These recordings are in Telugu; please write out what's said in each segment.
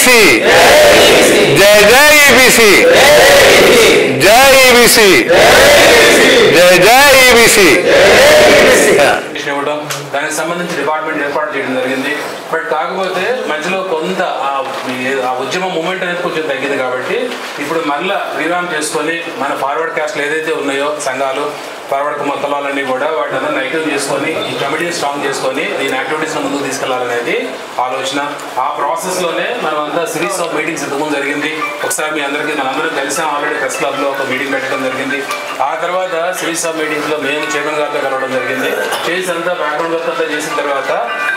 ఈబీసీ జై జై ఈబీసీ జై ఈబీసీ జై జై ఈబీసీ ఇవ్వడం దానికి సంబంధించి డిపార్ట్మెంట్ ఏర్పాటు చేయడం జరిగింది. బట్ కాకపోతే మధ్యలో కొంత ఆ ఉద్యమ మూమెంట్ అనేది కొంచెం తగ్గింది కాబట్టి ఇప్పుడు మళ్ళీ రీవామ్ చేసుకొని మన ఫార్వర్డ్ క్యాస్ట్లు ఏదైతే ఉన్నాయో సంఘాలు ఫార్వర్డ్ మొత్తాలన్నీ కూడా వాటిని యాక్టివ్ చేసుకొని ఈ కమిటీని స్ట్రాంగ్ చేసుకొని దీని యాక్టివిటీస్ని ముందుకు తీసుకెళ్లాలనేది ఆలోచన. ఆ ప్రాసెస్లోనే మనం అంతా సిరీస్ ఆఫ్ మీటింగ్స్ ఇంతకుముందు జరిగింది. ఒకసారి మీ అందరికీ మనందరం కలిసాం, ఆల్రెడీ ప్రెస్ క్లబ్లో ఒక మీటింగ్ పెట్టడం జరిగింది. ఆ తర్వాత సిరీస్ ఆఫ్ మీటింగ్స్లో మేము చైర్మన్ గారితో కలవడం జరిగింది. చేసి అంతా బ్యాక్గ్రౌండ్ వర్క్ అంతా చేసిన తర్వాత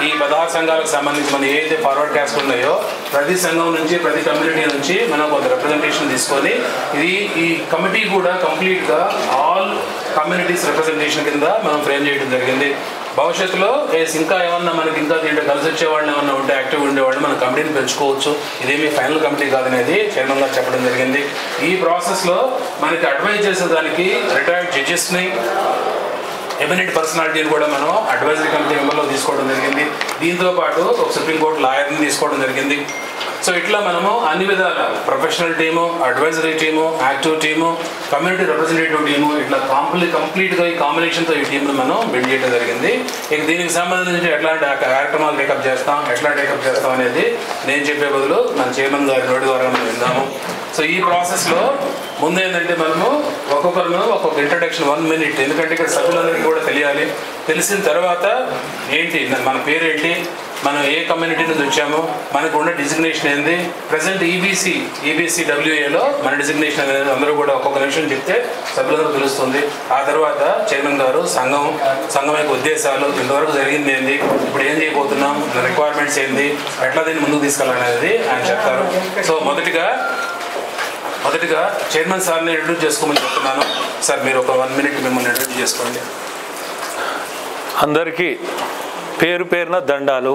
ఈ 16 సంఘాలకు సంబంధించి మన ఏదైతే ఫార్వర్డ్ క్యాస్ట్ ఉన్నాయో ప్రతి సంఘం నుంచి ప్రతి కమ్యూనిటీ నుంచి మనం కొంత రిప్రజెంటేషన్ తీసుకొని ఈ కమిటీ కూడా కంప్లీట్గా ఆల్ కమ్యూనిటీస్ రిప్రజెంటేషన్ కింద మనం ఫ్రేమ్ చేయడం జరిగింది. భవిష్యత్తులో ఇంకా ఏమన్నా మనకి ఇంకా దీంట్లో కలిసి వచ్చే వాళ్ళు ఏమన్నా ఉంటే యాక్టివ్ ఉండేవాళ్ళు మన కమిటీని పెంచుకోవచ్చు. ఇదేమి ఫైనల్ కమిటీ కాదనేది చైర్మన్ గారు చెప్పడం జరిగింది. ఈ ప్రాసెస్లో మనకి అడ్వైజ్ చేసేదానికి రిటైర్డ్ జడ్జెస్ని ఎమినెంట్ పర్సనాలిటీని కూడా మనం అడ్వైజరీ కమిటీ మెంబర్లో తీసుకోవడం జరిగింది. దీంతో పాటు ఒక సుప్రీంకోర్టు లాయర్ని తీసుకోవడం జరిగింది. సో ఇట్లా మనము అన్ని విధాల professional team, advisory team, active team, community representative team ఇట్లా కంప్లీట్గా ఈ కాంబినేషన్తో ఈ టీంను మనం బిల్డ్ చేయడం జరిగింది. ఇక దీనికి సంబంధించి ఎట్లాంటి కార్యక్రమాలు టేకప్ చేస్తాం అనేది నేను చెప్పే బదులు మన చైర్మన్ గారి నోటి ద్వారా మనం విందాము. సో ఈ ప్రాసెస్లో ముందు ఏంటంటే మనము ఒక్కొక్క ఇంట్రడక్షన్ 1 minute, ఎందుకంటే ఇక్కడ సభ్యులందరికీ కూడా తెలియాలి. తెలిసిన తర్వాత ఏంటి మన పేరేంటి, మనం ఏ కమ్యూనిటీ నుంచి వచ్చాము, మనకు ఉన్న డిజిగ్నేషన్ ఏంది, ప్రజెంట్ ఈబీసీడబ్ల్యూఏలో మన డిజిగ్నేషన్ అనేది అందరూ కూడా ఒక్కొక్క నిమిషం చెప్తే సభ్యులందరూ తెలుస్తుంది. ఆ తర్వాత చైర్మన్ గారు సంఘం యొక్క ఉద్దేశాలు, ఇంతవరకు జరిగింది ఏంది, ఇప్పుడు ఏం చేయబోతున్నాం, రిక్వైర్మెంట్స్ ఏంది, ఎట్లా దీన్ని ముందుకు తీసుకెళ్ళాలనేది ఆయన చెప్తారు. సో మొదటిగా చైర్మన్ సార్ని ఇంట్రడ్యూస్ చేసుకోమని చెప్తున్నాను. సార్ మీరు ఒక 1 minute మిమ్మల్ని ఇంట్రడ్యూస్ చేసుకోండి. అందరికీ పేరు పేరున దండాలు.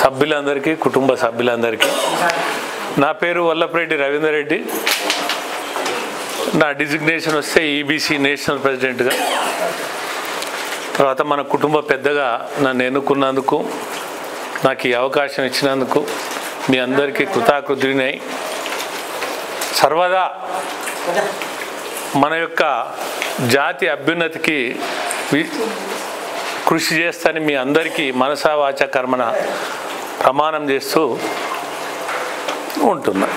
సభ్యులందరికీ, కుటుంబ సభ్యులందరికీ. నా పేరు వల్లపరెడ్డి రవీందర్ రెడ్డి. నా డిజిగ్నేషన్ వస్తే ఈబీసీ నేషనల్ ప్రెసిడెంట్గా. తర్వాత మన కుటుంబ పెద్దగా నన్ను ఎన్నుకున్నందుకు, నాకు ఈ అవకాశం ఇచ్చినందుకు మీ అందరికీ కృతజ్ఞుడినై సర్వదా మన యొక్క జాతి అభ్యున్నతికి కృషి చేస్తానని మీ అందరికీ మనసా వాచ కర్మన ప్రమాణం చేస్తూ ఉంటున్నా.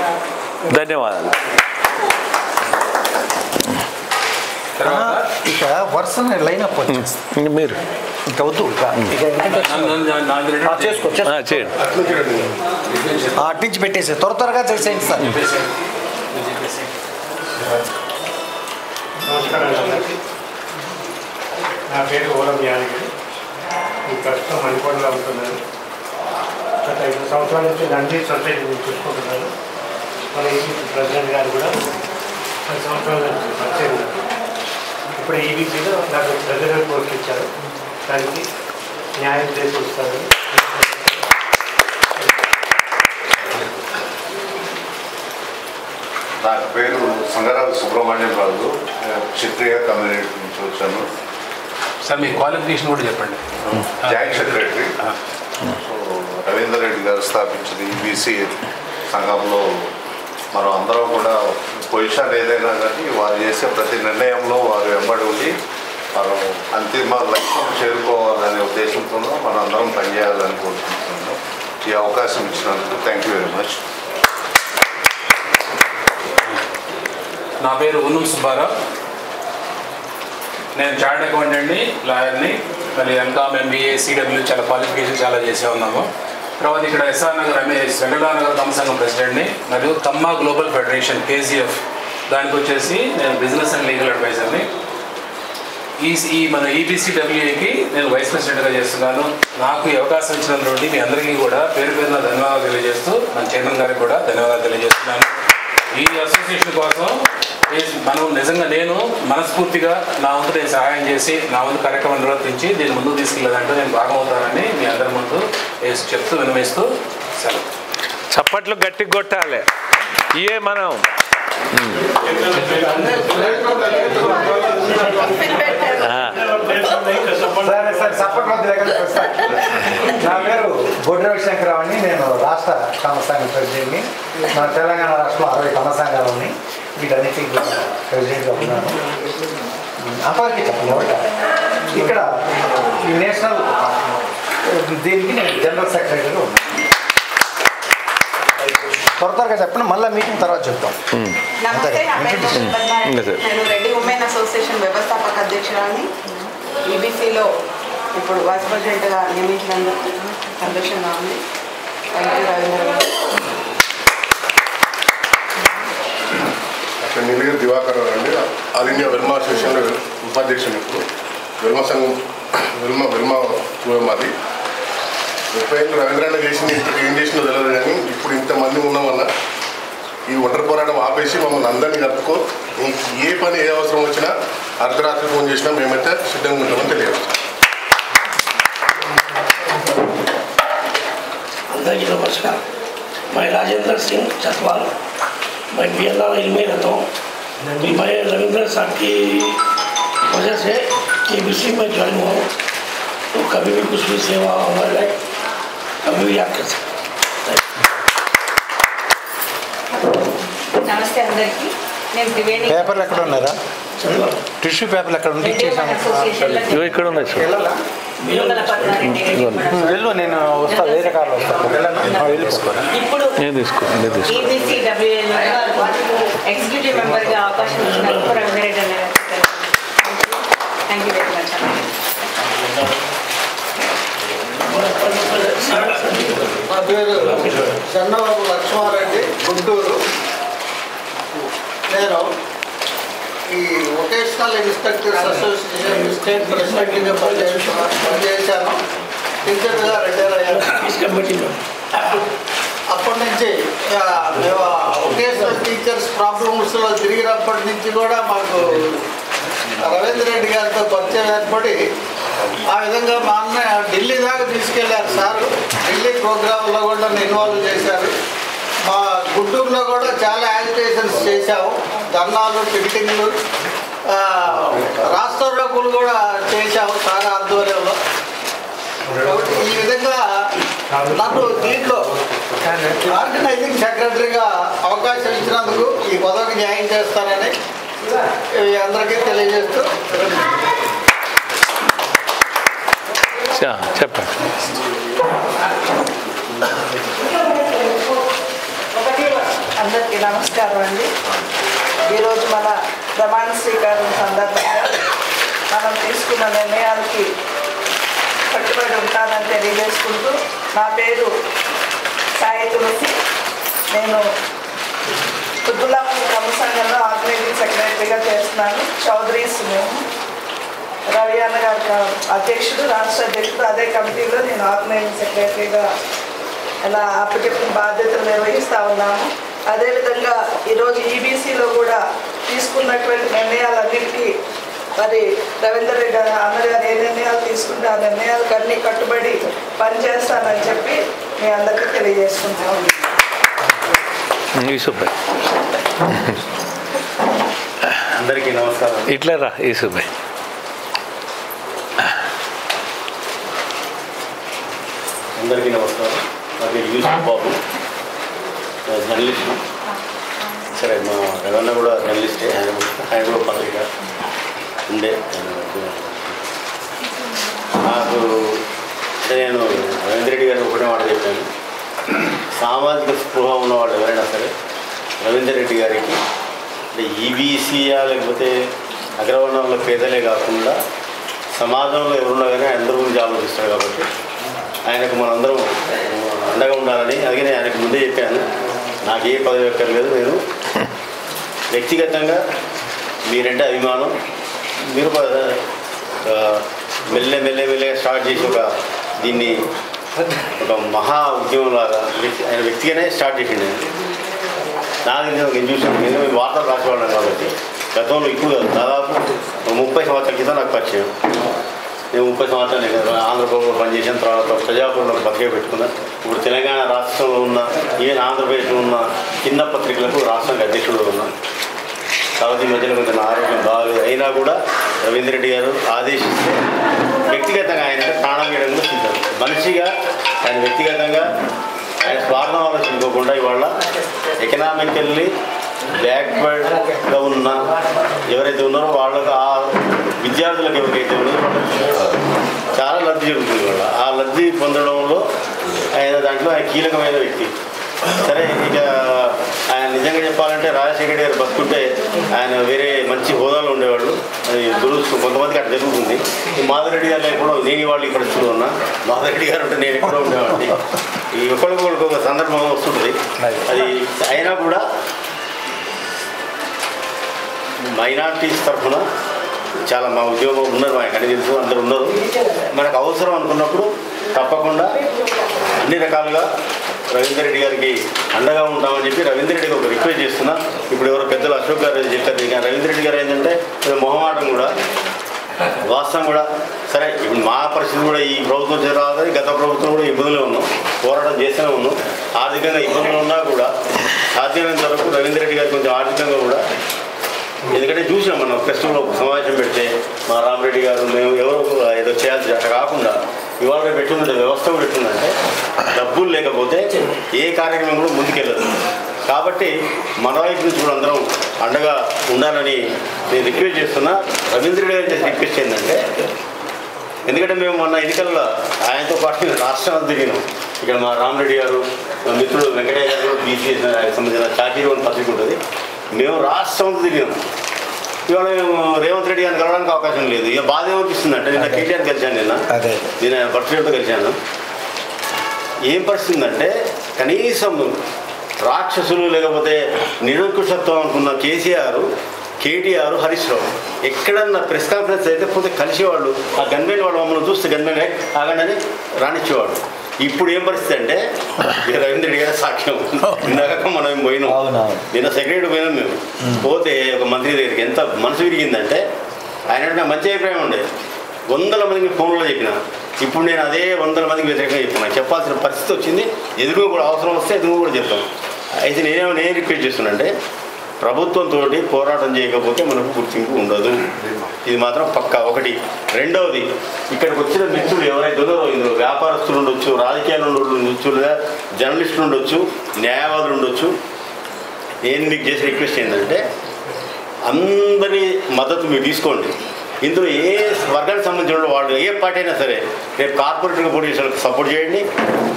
ధన్యవాదాలు. ఇక వరుసనే లైన్ అప్ మీరు ఇంకా వద్దు, చేయండి. అట్టించి పెట్టేసి త్వరగా చేసేయండి సార్. నమస్కారం అందరికీ. నా పేరు ఓలం యాదగిరి. ఈ ప్రస్తుతం మణిపూర్లో ఉంటున్నాను. గత 5 సంవత్సరాల నుంచి నంది సొసైటీ చూసుకుంటున్నాను. మన ఈబీసీ ప్రెసిడెంట్ గారు కూడా 10 సంవత్సరాల నుంచి పరిచయం. ఇప్పుడు ఈబీసీలో నాకు ప్రెసిడెంట్ పోస్ట్ ఇచ్చారు. దానికి న్యాయం చేసి వస్తాను. నా పేరు సంగరాజు సుబ్రహ్మణ్యం రాజు. క్షత్రియ కమ్యూనిటీ నుంచి వచ్చాను. సార్ మీ క్వాలిఫికేషన్ కూడా చెప్పండి. Joint secretary. So Ravinder Reddy గారు స్థాపించిన ఈబీసీ సంఘంలో మనం అందరం కూడా పొజిషన్ ఏదైనా కానీ వారు చేసే ప్రతి నిర్ణయంలో వారు వెంబడి ఉండి వారు అంతిమ లక్ష్యం చేరుకోవాలనే ఉద్దేశంతో మనం అందరం పనిచేయాలని కోరుకుంటున్నాం. ఈ అవకాశం ఇచ్చినందుకు థ్యాంక్ యూ వెరీ మచ్. నా పేరు ఉన్నం సుబ్బారావు. నేను చార్టర్డ్ అకౌంటెంట్ని, లాయర్ని. మరి ఎంకామ్, ఎంబీఏ, సిడబ్ల్యూ చాలా క్వాలిఫికేషన్ చాలా చేసే ఉన్నాము. తర్వాత ఇక్కడ ఎస్ఆర్ నగర్ వెంకటరామనగర్ కమ్మ సంఘం ప్రెసిడెంట్ని, మరియు కమ్మ గ్లోబల్ ఫెడరేషన్ KGF దానికి వచ్చేసి నేను బిజినెస్ అండ్ లీగల్ అడ్వైజర్ని. మన ఈబీసీడబ్ల్యూఏకి నేను వైస్ ప్రెసిడెంట్గా చేస్తున్నాను. నాకు ఈ అవకాశం ఇచ్చినటువంటి మీ అందరికీ కూడా పేరు పేరున ధన్యవాదాలు తెలియజేస్తూ మన చైర్మన్ గారికి కూడా ధన్యవాదాలు తెలియజేస్తున్నాను. ఈ అసోసియేషన్ కోసం మనం నిజంగా నేను మనస్ఫూర్తిగా నా వంతు నేను సహాయం చేసి నా వంతు కార్యక్రమం నిర్వర్తించి దీన్ని ముందుకు తీసుకెళ్ళాలంటే నేను భాగమవుతానని మీ అందరి ముందు చెప్తూ వినమిస్తూ సెలవు. చప్పట్లు గట్టి కొట్టాలి. ఇయే మనం నా పేరు బొడ్రావు శంకరావు అని. నేను రాష్ట్ర రాష్ట్ర కమ్మ సంఘ ప్రెసిడెంట్ని. మన తెలంగాణ రాష్ట్రంలో 60 కమ్మ సంఘాలు ఉన్నాయి. వీటన్నిటికీ ప్రెసిడెంట్గా ఉన్నాను. అంతవరకు చెప్పండి ఎవరు. ఇక్కడ ఈ నేషనల్ దీనికి నేను జనరల్ సెక్రటరీగా ఉన్నాను. త్వరగా చెప్పండి, మళ్ళీ మీటింగ్ తర్వాత చెప్తాం. నమస్తే, నా పేరు నేను రెడ్డి ఉమెన్ అసోసియేషన్ వ్యవస్థాపక అధ్యక్షురాలని. ఈబీసీలో ఇప్పుడు వైస్ ప్రెసిడెంట్గా నియమించినందుకు సంతోషంగా ఉంది. థ్యాంక్ యూ రవీంద్ర గారు. నీలగిరి దివాకర్ అండి, ఆల్ ఇండియా వెల్మా అసోసియేషన్లో ఉపాధ్యక్షుడు. ఇప్పుడు వెల్మా సంఘం వెల్మా మాది 30 ఏళ్ళు రవీంద్రన్న చేసింది ఏం చేసినో తెలియదు, కానీ ఇప్పుడు ఇంతమంది ఉన్నాం వల్ల ఈ ఒంటరి పోరాటం ఆపేసి మమ్మల్ని అందరినీ కలుపుకో, ఏ పని ఏ అవసరం వచ్చినా అర్ధరాత్రి ఫోన్ చేసినా మేమైతే సిద్ధంగా ఉంటామని తెలియదు. अंदर नमस्कार, मैं राजेंद्र सिंह चतवाल, मैं BNR में रहता हूँ। मैं रविंद्र साहब की वजह से KBC में ज्वाइन हुआ हूँ, तो कभी भी कुछ भी सेवा हमारे लायक कभी भी याद कर सकते। నమస్తే అందరికీ, నేను త్రివేణి. పేపర్లు ఎక్కడ ఉన్నారా? టిష్యూ పేపర్లు ఎక్కడ ఉంటే ఇచ్చేసాను. ఇక్కడ ఉన్నాయి సార్. వెళ్ళు, నేను వస్తా, వేరే కార్లో వస్తాను. వెళ్ళిపోరా. ఇప్పుడు EBCWL ఎగ్జిక్యూటివ్ మెంబర్గా అవకాశం ఇచ్చినందుకు రవీంద్రెడ్డి అన్న గారికి థ్యాంక్ యూ వెరీ మచ్. నా పేరు చెన్నబాబు లక్ష్మారెడ్డి, గుంటూరు. నేను ఈ వొకేషనల్ ఇన్స్ట్రక్టర్స్ అసోసియేషన్ స్టేట్ ప్రెసిడెంట్గా పనిచేశాను. టీచర్గా రిటైర్ అయ్యాను. అప్పటి నుంచి మేము వొకేషనల్ టీచర్స్ ప్రాబ్లమ్స్లో తిరిగినప్పటి నుంచి కూడా మాకు రవీంద్ర రెడ్డి గారితో పరిచయం ఏర్పడి, ఆ విధంగా మా అన్న ఢిల్లీ దాకా తీసుకెళ్లారు సారు. ఢిల్లీ ప్రోగ్రాంలో కూడా ఇన్వాల్వ్ చేశారు. మా గుంటూరులో కూడా చాలా యాజిటేషన్స్ చేశాము, ధర్నాలు, టికెటింగ్లు, రాస్తారోకులు కూడా చేశాము సార్ ఆధ్వర్యంలో. ఈ విధంగా నాకు దీంట్లో ఆర్గనైజింగ్ సెక్రటరీగా అవకాశం ఇచ్చినందుకు ఈ పదవికి న్యాయం చేస్తానని అందరికీ తెలియజేస్తూ చెప్పండి. అందరికీ నమస్కారం అండి. ఈరోజు మన ప్రమాణ స్వీకారం సందర్భంగా మనం తీసుకున్న నిర్ణయాలకి కట్టుబడి ఉంటానని తెలియజేసుకుంటూ, నా పేరు సాయి తులసి. నేను కుద్దులాపూర్ కమ్మ సంఘంలో ఆర్గనైజింగ్ సెక్రటరీగా చేస్తున్నాను. చౌదరీస్ మేము రవి అన్న గారి అధ్యక్షుడు, రాష్ట్ర అధ్యక్షుడు. అదే కమిటీలో నేను ఆర్గనైజింగ్ సెక్రటరీగా అలా అప్పటికప్పుడు బాధ్యతలు నిర్వహిస్తూ ఉన్నాము. అదేవిధంగా ఈరోజు ఈబీసీలో కూడా తీసుకున్నటువంటి నిర్ణయాలన్నింటికీ మరి రవీంద్ర రెడ్డి అన్నగారు ఏ నిర్ణయాలు తీసుకుంటే ఆ నిర్ణయాలకు అన్నీ కట్టుబడి పనిచేస్తానని చెప్పి మీ అందరికీ తెలియజేసుకుంటాం. అందరికీ నమస్కారం. ఇట్లా రా యేసుబాయ్. అందరికీ నమస్కారం. నా పేరు యూసుఫ్ బాబు, జర్నలిస్టు. సరే, మా రవణ కూడా జర్నలిస్టే. ఆయన కూడా పత్రిక ఉండే. నాకు అంటే నేను రవీంద్ర రెడ్డి గారిని ఒకటే మాట చెప్పాను, సామాజిక స్పృహ ఉన్నవాళ్ళు ఎవరైనా సరే రవీంద్ర రెడ్డి గారికి అంటే ఈబీసీయా లేకపోతే అగ్రవర్ణంలో పేదలే కాకుండా సమాజంలో ఎవరున్నా కానీ అందరి గురించి ఆలోచిస్తారు. కాబట్టి ఆయనకు మనందరం అండగా ఉండాలని అందుకని ఆయనకు ముందే చెప్పాను, నాకు ఏ పదవి ఎక్కర్లేదు, నేను వ్యక్తిగతంగా మీరంటే అభిమానం. మీరు మెల్లగా స్టార్ట్ చేసి దీన్ని ఒక మహా ఉద్యమంలాగా ఆయన వ్యక్తిగానే స్టార్ట్ చేసిండు. నాకు నేను చూసాను, నేను వార్తలు రాసేవాళ్ళం కాబట్టి గతంలో ఇప్పుడు దాదాపు 30 సంవత్సరాల క్రితం నాకు పరిచయం. నేను 30 సంవత్సరాలు ఆంధ్రప్రదేశ్లో పనిచేసిన తర్వాత ప్రజాపూర్లో పత్రిక పెట్టుకున్నాను. ఇప్పుడు తెలంగాణ రాష్ట్రంలో ఉన్న ఈవెన్ ఆంధ్రప్రదేశ్లో ఉన్న చిన్న పత్రికలకు రాష్ట్రానికి అధ్యక్షుడు ఉన్నాను. కాబట్టి మధ్యలో కొంచెం ఆరోగ్యం బాగాలేదు, అయినా కూడా రవీంద్ర రెడ్డి గారు ఆదేశిస్తే వ్యక్తిగతంగా ఆయన ప్రాణం వేయడం కూడా సిద్ధం. మనిషిగా ఆయన వ్యక్తిగతంగా ఆయన స్వార్థం ఆలోచించుకోకుండా ఇవాళ ఎకనామికల్లీ బ్యాక్వర్డ్గా ఉన్న ఎవరైతే ఉన్నారో వాళ్ళకు ఆ విద్యార్థులకు ఎవరికైతే ఉన్నారో చాలా లబ్ధి జరుగుతుంది వాళ్ళ ఆ లబ్ధి పొందడంలో ఆయన దాంట్లో ఆయన కీలకమైన వ్యక్తి. సరే ఇక ఆయన నిజంగా చెప్పాలంటే రాజశేఖర గారు బతుకుంటే ఆయన వేరే మంచి హోదాలో ఉండేవాళ్ళు. అది దురుస్తు కొంతమందికి అట్లా జరుగుతుంది. ఈ మాధవరెడ్డి గారు ఎక్కడో నేను వాళ్ళు ఇక్కడ చూస్తున్నా, మాధవరెడ్డి గారు అంటే నేను ఎక్కడో ఉండేవాడిని. ఈ ఒకరికి ఒక సందర్భం వస్తుంటుంది. అది అయినా కూడా మైనారిటీస్ తరఫున చాలా మా ఉద్యోగం ఉన్నారు, మనకు అన్ని తెలుసు, అందరు ఉన్నారు. మనకు అవసరం అనుకున్నప్పుడు తప్పకుండా అన్ని రకాలుగా రవీందర్ రెడ్డి గారికి అండగా ఉంటామని చెప్పి రవీందర్ రెడ్డికి ఒక రిక్వెస్ట్ చేస్తున్నా. ఇప్పుడు ఎవరో పెద్దలు అశోక్ గారు చెప్పారు, ఇక రవీందర్ రెడ్డి గారు ఏంటంటే మొహమాటం కూడా వాస్తవం కూడా సరే. ఇప్పుడు మా పరిస్థితి కూడా ఈ ప్రభుత్వం చేరాలని గత ప్రభుత్వం కూడా ఇబ్బందులు ఉన్నాం, పోరాటం చేస్తూనే ఉన్నాం. ఆర్థికంగా ఇబ్బందులు ఉన్నా కూడా సాధ్యమైనంత వరకు రవీందర్ రెడ్డి గారు కొంచెం ఆర్థికంగా కూడా, ఎందుకంటే చూసాం మనం ఫెస్టివల్లో సమావేశం పెడితే మా రామరెడ్డి గారు మేము ఎవరో ఏదో చేయాల్సి అట్లా కాకుండా ఇవాళ పెట్టుకుంటే వ్యవస్థ కూడా పెట్టుందంటే డబ్బులు లేకపోతే ఏ కార్యక్రమం కూడా ముందుకెళ్ళదు. కాబట్టి మన వైపు నుంచి కూడా అందరం అండగా ఉండాలని నేను రిక్వెస్ట్ చేస్తున్నా. రవీంద్ర రెడ్డి గారు చేసే రిక్వెస్ట్ ఏంటంటే, ఎందుకంటే మేము మొన్న ఎన్నికల్లో ఆయనతో పాటు రాష్ట్రాలు తిరిగినాం. ఇక్కడ మా రామరెడ్డి గారు, మా మిత్రుడు వెంకటయ్య గారు కూడా బీసీ సంబంధించిన చాకీరు అని పత్రిక ఉంటుంది, మేము రాష్ట్రం తిరిగాము. ఇవాళ మేము రేవంత్ రెడ్డి గారిని కలవడానికి అవకాశం లేదు. ఇక బాధ ఏమనిపిస్తుంది అంటే, నిన్న కేటీఆర్ కలిశాను, నేను ఆయన బర్త్డేతో కలిశాను. ఏం పరిస్థితి అంటే కనీసం రాక్షసులు లేకపోతే నిరంకుశత్వం అనుకున్న కేటీఆర్, హరీష్ రావు ఎక్కడన్నా ప్రెస్ కాన్ఫరెన్స్ అయితే పోతే కలిసేవాళ్ళు. ఆ గన్మెన్ వాళ్ళు మమ్మల్ని చూస్తే గన్మెన్ ఆగండి రానిచ్చేవాడు. ఇప్పుడు ఏం పరిస్థితి అంటే రవీంద్ర రెడ్డి గారి సాక్ష్యం. ఇందాక మనం పోయినాం, నిన్న సెక్రటరీ పోయినాం. మేము పోతే ఒక మంత్రి దగ్గరికి ఎంత మనసు విరిగిందంటే, ఆయన నాకు మంచి అభిప్రాయం ఉండే, 100 మందికి ఫోన్లో చెప్పిన. ఇప్పుడు నేను అదే 100 మందికి వ్యతిరేకంగా చెప్తున్నాను. చెప్పాల్సిన పరిస్థితి వచ్చింది. ఎదురు కూడా అవసరం వస్తే ఎదురు కూడా చెప్తాం. అయితే నేను రిక్వెస్ట్ చేస్తున్నానంటే, ప్రభుత్వంతో పోరాటం చేయకపోతే మనకు గుర్తింపు ఉండదు. ఇది మాత్రం పక్కా. ఒకటి. రెండవది, ఇక్కడికి వచ్చిన మిత్రులు ఎవరైతే ఉన్నారో ఇందులో వ్యాపారస్తులు ఉండొచ్చు, రాజకీయాలు ఉండొచ్చు, లేదా జర్నలిస్టులు ఉండొచ్చు, న్యాయవాదులు ఉండొచ్చు. నేను మీకు చేసే రిక్వెస్ట్ ఏంటంటే, అందరి మద్దతు మీరు తీసుకోండి. ఇందులో ఏ వర్గానికి సంబంధించిన వాళ్ళు ఏ పార్టీ అయినా సరే, రేపు కార్పొరేట్గా పోటీ చేసే సపోర్ట్ చేయండి.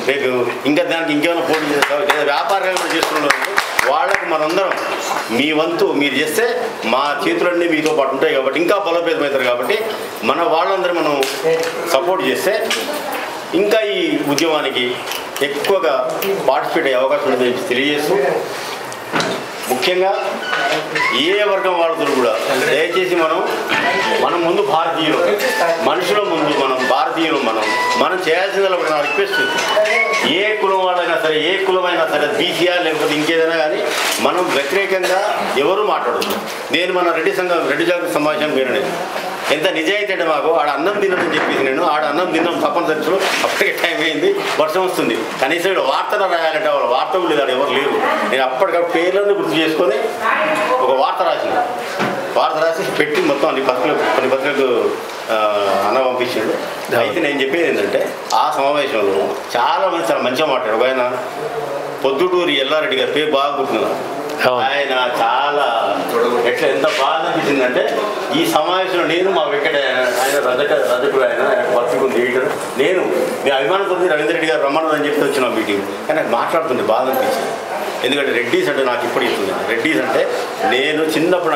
రేపు ఇంకా దానికి ఇంకేమైనా పోటీ చేస్తారు, లేదా వ్యాపారంగా చేస్తున్నారు వాళ్ళకి మనందరం మీ వంతు మీరు చేస్తే మా చేతులన్నీ మీతో పాటు ఉంటాయి కాబట్టి ఇంకా బలోపేతమవుతారు. కాబట్టి మన వాళ్ళందరూ మనం సపోర్ట్ చేస్తే ఇంకా ఈ ఉద్యమానికి ఎక్కువగా పార్టిసిపేట్ అయ్యే అవకాశం ఉందని తెలియజేస్తూ, ముఖ్యంగా ఏ వర్గం వాళ్ళతో కూడా దయచేసి మనం ముందు భారతీయులు, మనుషుల ముందు మనం భారతీయులు, మనం చేయాల్సింది ఒకటి నా రిక్వెస్ట్. ఏ కులం వాళ్ళైనా సరే, ఏ కులమైనా సరే, బీసీఆ లేకపోతే ఇంకేదైనా కానీ మనం వ్యతిరేకంగా ఎవరు మాట్లాడదు. నేను మన రెడ్డి జాగృతి సమావేశం వినలేదు. ఎంత నిజాయితీ అంటే మాకు ఆడ అన్నం తినని చెప్పేసి నేను ఆడ అన్నం తిన్నాం తప్పనిసరి. అప్పటికే టైం అయింది, వర్షం వస్తుంది. కనీసం ఇక్కడ వార్తలు రాయాలంటే వాళ్ళ వార్తలు లేదు, ఎవరు లేరు. నేను అప్పటికప్పుడు పేర్లను గుర్తు చేసుకొని ఒక వార్త రాసి పెట్టి మొత్తం కొన్ని పత్రికలకు అన్న పంపించాడు. అయితే నేను చెప్పేది ఏంటంటే, ఆ సమావేశంలో చాలామంది చాలా మంచిగా మాట్లాడారు. ఒక ఆయన పొద్దుటూరి ఎల్లారెడ్డి గారి పేరు బాగా గుర్తున్నాను. ఆయన చాలా ఎంత బాధ అనిపించిందంటే, ఈ సమావేశంలో నేను మా వెంకట ఆయన రజకుడు ఆయన పత్రిక ఉంది ఎడిటర్, నేను మీ అభిమానంతో రవీంద్ర రెడ్డి గారు రమ్మను అని చెప్పి వచ్చిన మీటింగ్. కానీ నాకు మాట్లాడుతుంటే బాధ అనిపించింది. ఎందుకంటే రెడ్డీస్ అంటే నాకు ఇప్పుడు ఇస్తుంది. రెడ్డీస్ అంటే నేను చిన్నప్పుడు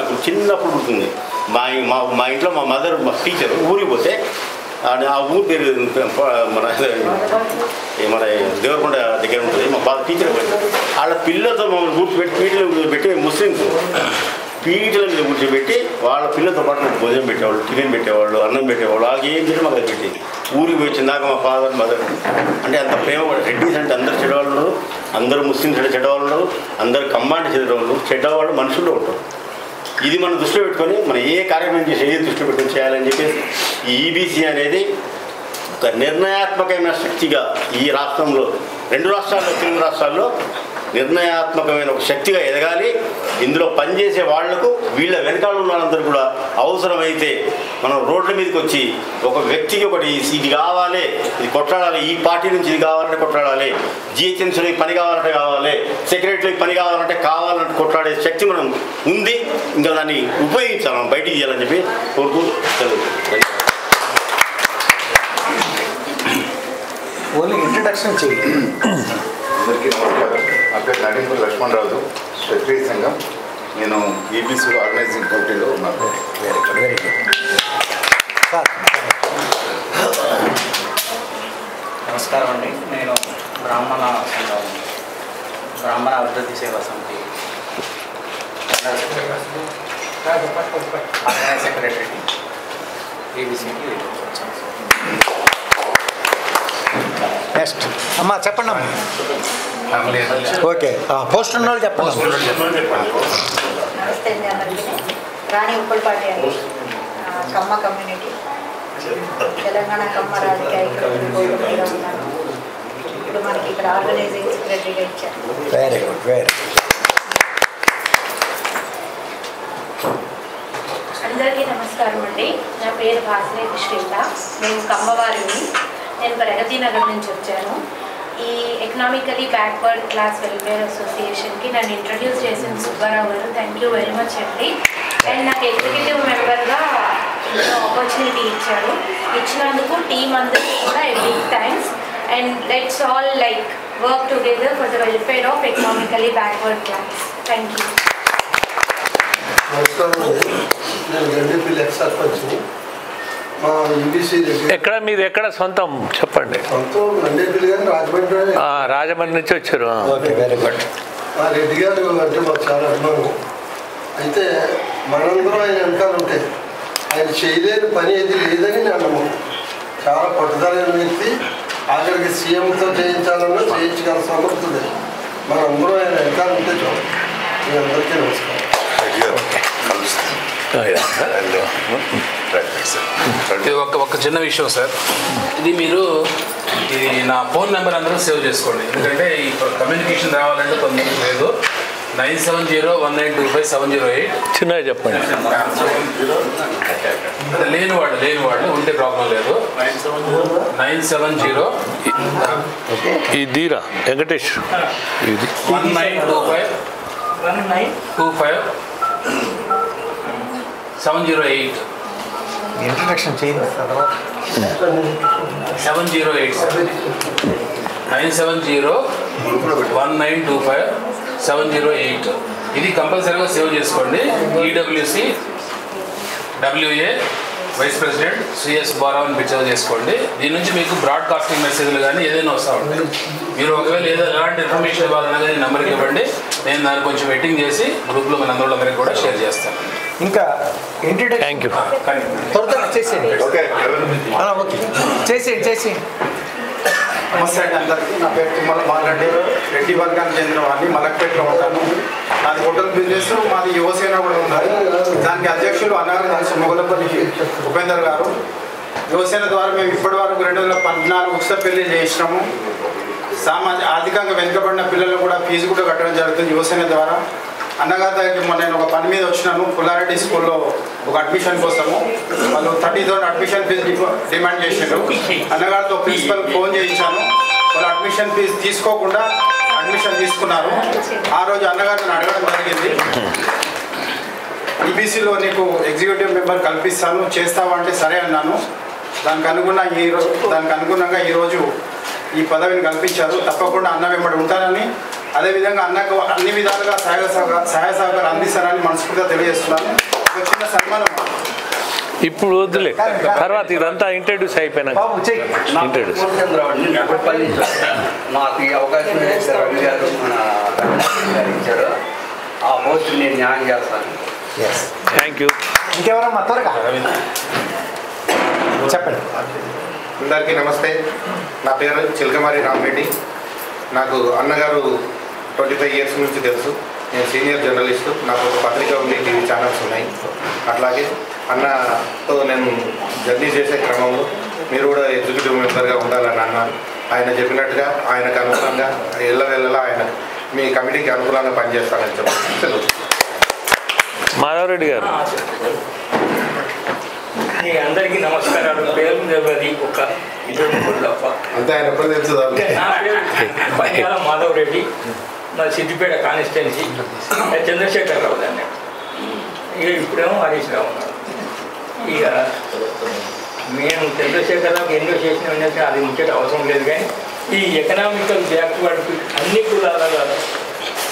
గుర్తుంది. మా ఇంట్లో మా మదర్ టీచర్ ఊరికి పోతే ఆ ఊరు పేరు మన దేవరకొండ దగ్గర ఉంటుంది. మా బాధ టీచర్ వాళ్ళ పిల్లలతో మమ్మల్ని కూర్చోబెట్టి పీటలు పెట్టి ముస్లింస్ పీటల మీద కూర్చోబెట్టి వాళ్ళ పిల్లలతో పాటు నాకు భోజనం పెట్టేవాళ్ళు, టిఫిన్ పెట్టేవాళ్ళు, అన్నం పెట్టేవాళ్ళు. అలాగే ఏం చేసి మాకు పెట్టి ఊరికి పోయి వచ్చిందాక మా ఫాదర్ మదర్ అంటే అంత ప్రేమ. రెడ్డీస్ అంటే అందరు చెడ్డవాళ్ళు ఉన్నారు, అందరూ ముస్లింస్ అంటే చెడ్డవాళ్ళు ఉన్నారు, అందరు కమ్మాంటి చెడ్డవాళ్ళు మనుషుల్లో ఉంటారు. ఇది మనం దృష్టిలో పెట్టుకొని మనం ఏ కార్యక్రమం చేసి ఏ దృష్టిలో పెట్టుకొని చేయాలని చెప్పేసి ఈ ఈబీసీ అనేది ఒక నిర్ణయాత్మకమైన శక్తిగా ఈ రాష్ట్రంలో, 2 రాష్ట్రాల్లో, తెలుగు రాష్ట్రాల్లో నిర్ణయాత్మకమైన ఒక శక్తిగా ఎదగాలి. ఇందులో పనిచేసే వాళ్లకు వీళ్ళ వెనకాల ఉన్న వాళ్ళందరూ కూడా అవసరమైతే మనం రోడ్ల మీదకి వచ్చి ఒక వ్యక్తికి ఒకటి ఇది కావాలి, ఇది కొట్లాడాలి, ఈ పార్టీ నుంచి ఇది కావాలంటే కొట్లాడాలి, జిహెచ్ఎంసీలోకి పని కావాలంటే కావాలి, సెక్రటరీకి పని కావాలంటే కావాలంటే కొట్లాడే శక్తి మనం ఉంది. ఇంకా దాన్ని ఉపయోగించాలి, మనం బయటికి చేయాలని చెప్పి కోరుతూ చదువుతుంది. ఓన్లీ ఇంట్రడక్షన్ చేయండి. అందరికీ నమస్కారం. నా పేరు నడింపూర్ లక్ష్మణరాజు, క్షత్రియ సంఘం. నేను ఈబీసీ ఆర్గనైజింగ్ కమిటీలో ఉన్నాను. Very good. నమస్కారం అండి. నేను బ్రాహ్మణ సంఘం, బ్రాహ్మణ అభివృద్ధి సేవా సమితి ఆర్గనైజ్ సెక్రటరీ ఈబీసీకి వచ్చాను. నెక్స్ట్ అమ్మా చెప్పండి అమ్మా. ఓకే, పోస్ట్ ఉన్న వాళ్ళు చెప్పండి. నమస్తే అండి అందరికీ. రాణి ఉప్పలపాటి అండి, కమ్మ కమ్యూనిటీ, తెలంగాణ కమ్మ రాజకీయ ఐక్యతగా ఉన్నాను. ఇప్పుడు మనకి ఇక్కడ ఆర్గనైజింగ్ సెక్రటరీగా ఇచ్చారు. Very good, very good. అందరికీ నమస్కారం అండి. నా పేరు భాస్కర్ శ్రీత. మేము కమ్మవారిని. నేను ప్రగతి నగర్ నుంచి వచ్చాను. ఈ ఎకనామికలీ బ్యాక్వర్డ్ క్లాస్ వెల్ఫేర్ అసోసియేషన్కి నన్ను ఇంట్రడ్యూస్ చేసిన సుబ్బారావు గారు, థ్యాంక్ యూ వెరీ మచ్ అండి. అండ్ నాకు ఎగ్జిక్యూటివ్ మెంబర్గా ఆపర్చునిటీ ఇచ్చారు. ఇచ్చినందుకు టీం అందరికీ కూడా big thanks. And let's all like work together for the welfare of economically backward class. Thank you. నమస్కారం అండి. నేను గండిపల్లి ఎక్స్ సర్పంచ్. మా ఈబీసీ ఎక్కడ మీది, ఎక్కడ సొంతం చెప్పండి. సొంతం గండిపల్లి గారు రాజమండ్రి. రాజమండ్రి నుంచి వచ్చారు. Okay, very good. మా రెడ్డి గారు అంటే మాకు చాలా అభిమానం. అయితే మనందరం ఆయన వెనకాల ఉంటే ఆయన చేయలేని పని ఏది లేదని నేను నమ్మకం. చాలా పట్టుదలైన వ్యక్తి. ఆఖరికి సీఎంతో చేయించాలన్నా చేయించగల సమర్థుడే. మనందరం ఆయన వెనకాల ఉంటే చాలు. మీ అందరికీ నమస్కారం. ఇది ఒక చిన్న విషయం సార్. ఇది మీరు ఇది నా ఫోన్ నెంబర్ అందరూ సేవ్ చేసుకోండి. ఎందుకంటే ఈ కమ్యూనికేషన్ రావాలంటే తొందరగా లేదు. 9701925708. చిన్నగా చెప్పండి. లేని వాళ్ళు ఉంటే ప్రాబ్లం లేదు. 970 ఇదిరా వెంకటేష్, ఇది 1925 ఇంట్రడక్షన్ చేయండి తర్వాత. 708 97019257008. ఇది కంపల్సరీగా సేవ్ చేసుకోండి. EWC WA vice president CS Barao అని పిక్చర్ చేసుకోండి. దీని నుంచి మీకు బ్రాడ్కాస్టింగ్ మెసేజ్లు కానీ ఏదైనా వస్తూ ఉంటాయి. మీరు ఒకవేళ ఎలాంటి ఇన్ఫర్మేషన్ ఇవ్వాలన్నా కానీ నెంబర్కి ఇవ్వండి. నేను దాన్ని కొంచెం వెట్టింగ్ చేసి గ్రూప్లో మన అందరికీ కూడా షేర్ చేస్తాను. ఇంకా ఇంట్రడక్షన్ త్వరగా చేసేయండి. ఓకే, చేసేయండి. నమస్తే అండి అందరికీ. నా పేరు తుమ్మల బాలరెడ్డి, రెడ్డి వర్గానికి చెందిన వాడిని. మలక్పేటలో ఉంటాను. నాది హోటల్ బిజినెస్. మాది యువసేన కూడా ఉన్నది. దానికి అధ్యక్షులు అన్నారు మొగలపల్లి ఉపేందర్ గారు. యువసేన ద్వారా మేము ఇప్పటి వరకు 2014 ఉచిత పెళ్లి చేసినాము. ఆర్థికంగా వెనుకబడిన పిల్లలు కూడా ఫీజు కూడా కట్టడం జరుగుతుంది యువసేన ద్వారా. అన్నగారి దగ్గరికి నేను ఒక పని మీద వచ్చినాను. పుల్లారెడ్డి స్కూల్లో ఒక అడ్మిషన్ కోసము. వాళ్ళు 30,000 అడ్మిషన్ ఫీజు డిమాండ్ చేసినారు. అన్నగారితో ప్రిన్సిపల్ ఫోన్ చేయించాను. వాళ్ళు అడ్మిషన్ ఫీజు తీసుకోకుండా అడ్మిషన్ తీసుకున్నారు. ఆ రోజు అన్నగారిని అడగడం జరిగింది, ఈబీసీలో నీకు ఎగ్జిక్యూటివ్ మెంబర్ కల్పిస్తాను, చేస్తావా అంటే సరే అన్నాను. దానికి అనుగుణంగా ఈరోజు ఈ పదవిని కల్పించారు. తప్పకుండా అన్న వెంబడి ఉంటానని, అదేవిధంగా అన్నకు అన్ని విధాలుగా సహాయ సహకారం అందిస్తానని మనస్ఫూర్తిగా తెలియజేస్తున్నాను. ఒక చిన్న సన్మానం ఇప్పుడు వద్దులే, తర్వాత ఇదంతా ఇంట్రడ్యూస్ అయిపోయినాక ఇంట్రడ్యూస్. మాకు ఈ అవకాశం రవి గారు మన ఇచ్చారు. ఆ పోస్ట్ నేను న్యాయం చేస్తాను. Thank you. ఇంకెవరమ్మా త్వరగా చెప్పండి. అందరికీ నమస్తే. నా పేరు చిలకమారి రామరెడ్డి. నాకు అన్నగారు 25 years నుంచి తెలుసు. నేను సీనియర్ జర్నలిస్టు. నాకు ఒక పత్రిక ఉంది, టీవీ ఛానల్స్ ఉన్నాయి. అట్లాగే అన్నతో నేను జర్నీ చేసే క్రమంలో మీరు కూడా ఎగ్జిక్యూటివ్ మెంబర్గా ఉండాలని అన్నాను. ఆయన చెప్పినట్టుగా ఆయనకు అనుగుణంగా ఎల్లవెల్లలా ఆయన మీ కమిటీకి అనుకూలంగా పనిచేస్తానని చెప్పి మాధవరెడ్డి గారు. అందరికీ నమస్కారాలు. పేరు తెలియదు ఒక 20 తప్ప. అంతే ఆయన ఎప్పుడు తెలుసు. నా పేరు పనియాల మాధవరెడ్డి, మా సిద్దిపేట కాన్స్టిట్యున్సీ. చంద్రశేఖరరావు దాన్ని. ఇక ఇప్పుడేమో హరీష్ రావు ఉన్నారు. ఇక మేము చంద్రశేఖరరావుకి ఎన్నో చేసినామంటే అది ముఖ్య అవసరం లేదు. కానీ ఈ ఎకనామికల్ బ్యాక్వర్డ్ అన్ని కులాలలో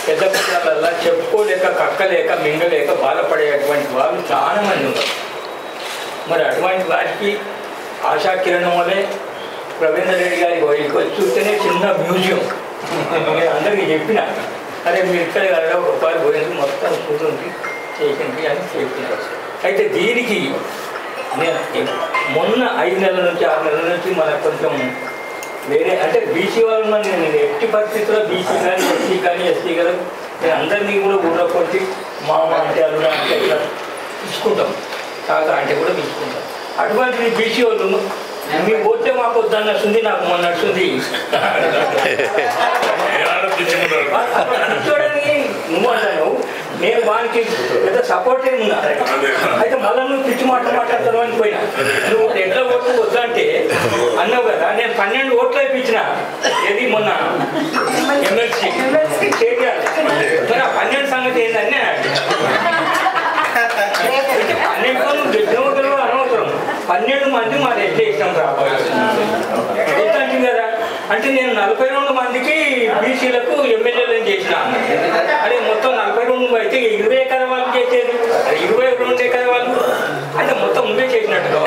పెద్ద కులాలలో చెప్పుకోలేక కక్కలేక మింగలేక బాధపడేటువంటి వాళ్ళు చాలా మంది ఉన్నారు. మరి అటువంటి వారికి ఆశాకిరణం వల్లే రవీంద్ర రెడ్డి గారి చూస్తేనే చిన్న మ్యూజియం. నేను అందరికీ చెప్పిన, అరే మీరు ఇక్కడ కదా రూపాయలు పోయింది మొత్తం కూర్చుంది చేసింది అని చెప్పినారు. అయితే దీనికి నేను మొన్న 5 నెలల నుంచి 6 నెలల నుంచి మనకు కొంచెం వేరే అంటే బీసీ వాళ్ళు నేను ఎట్టి పరిస్థితుల్లో బీసీ కానీ ఎస్సీ కానీ ఎస్టీ కానీ నేను అందరినీ కూడా ఊళ్ళో కొట్టి మామ అంటే అల్లుడ అంటే ఇట్లా తీసుకుంటాం, తాత అంటే కూడా తీసుకుంటాం. అటువంటి బీసీ వాళ్ళు మీకు పోతే మాకు వద్దన్నట్టుంది, నాకు మొన్న నడుస్తుంది చూడడానికి నువ్వు అంటాను. నేను వానికి పెద్ద సపోర్ట్ ఏమి ఉన్నా. అయితే మళ్ళీ నువ్వు పిచ్చి మాట్లాడతావు అని పోయినా. నువ్వు ఎట్లా ఓట్లు వద్దంటే అన్నావు కదా. నేను 12 ఓట్లు అయిపించిన. ఏది మొన్న ఎమ్మెల్సీ కేటీఆర్. మరి ఆ 12 సంగతి ఏంటంటే 12 గెలిచినోళ్ళు అనవసరం. 12 మంది మాది ఎట్లా ఇష్టం రాబోయే కదా. అంటే నేను 42 మందికి బీసీలకు ఎమ్మెల్యేలను చేసిన. అదే మొత్తం 42 అయితే 20 కదా వాళ్ళు చేసేది, 22 కదా వాళ్ళు. అంటే మొత్తం నువ్వే చేసినట్టు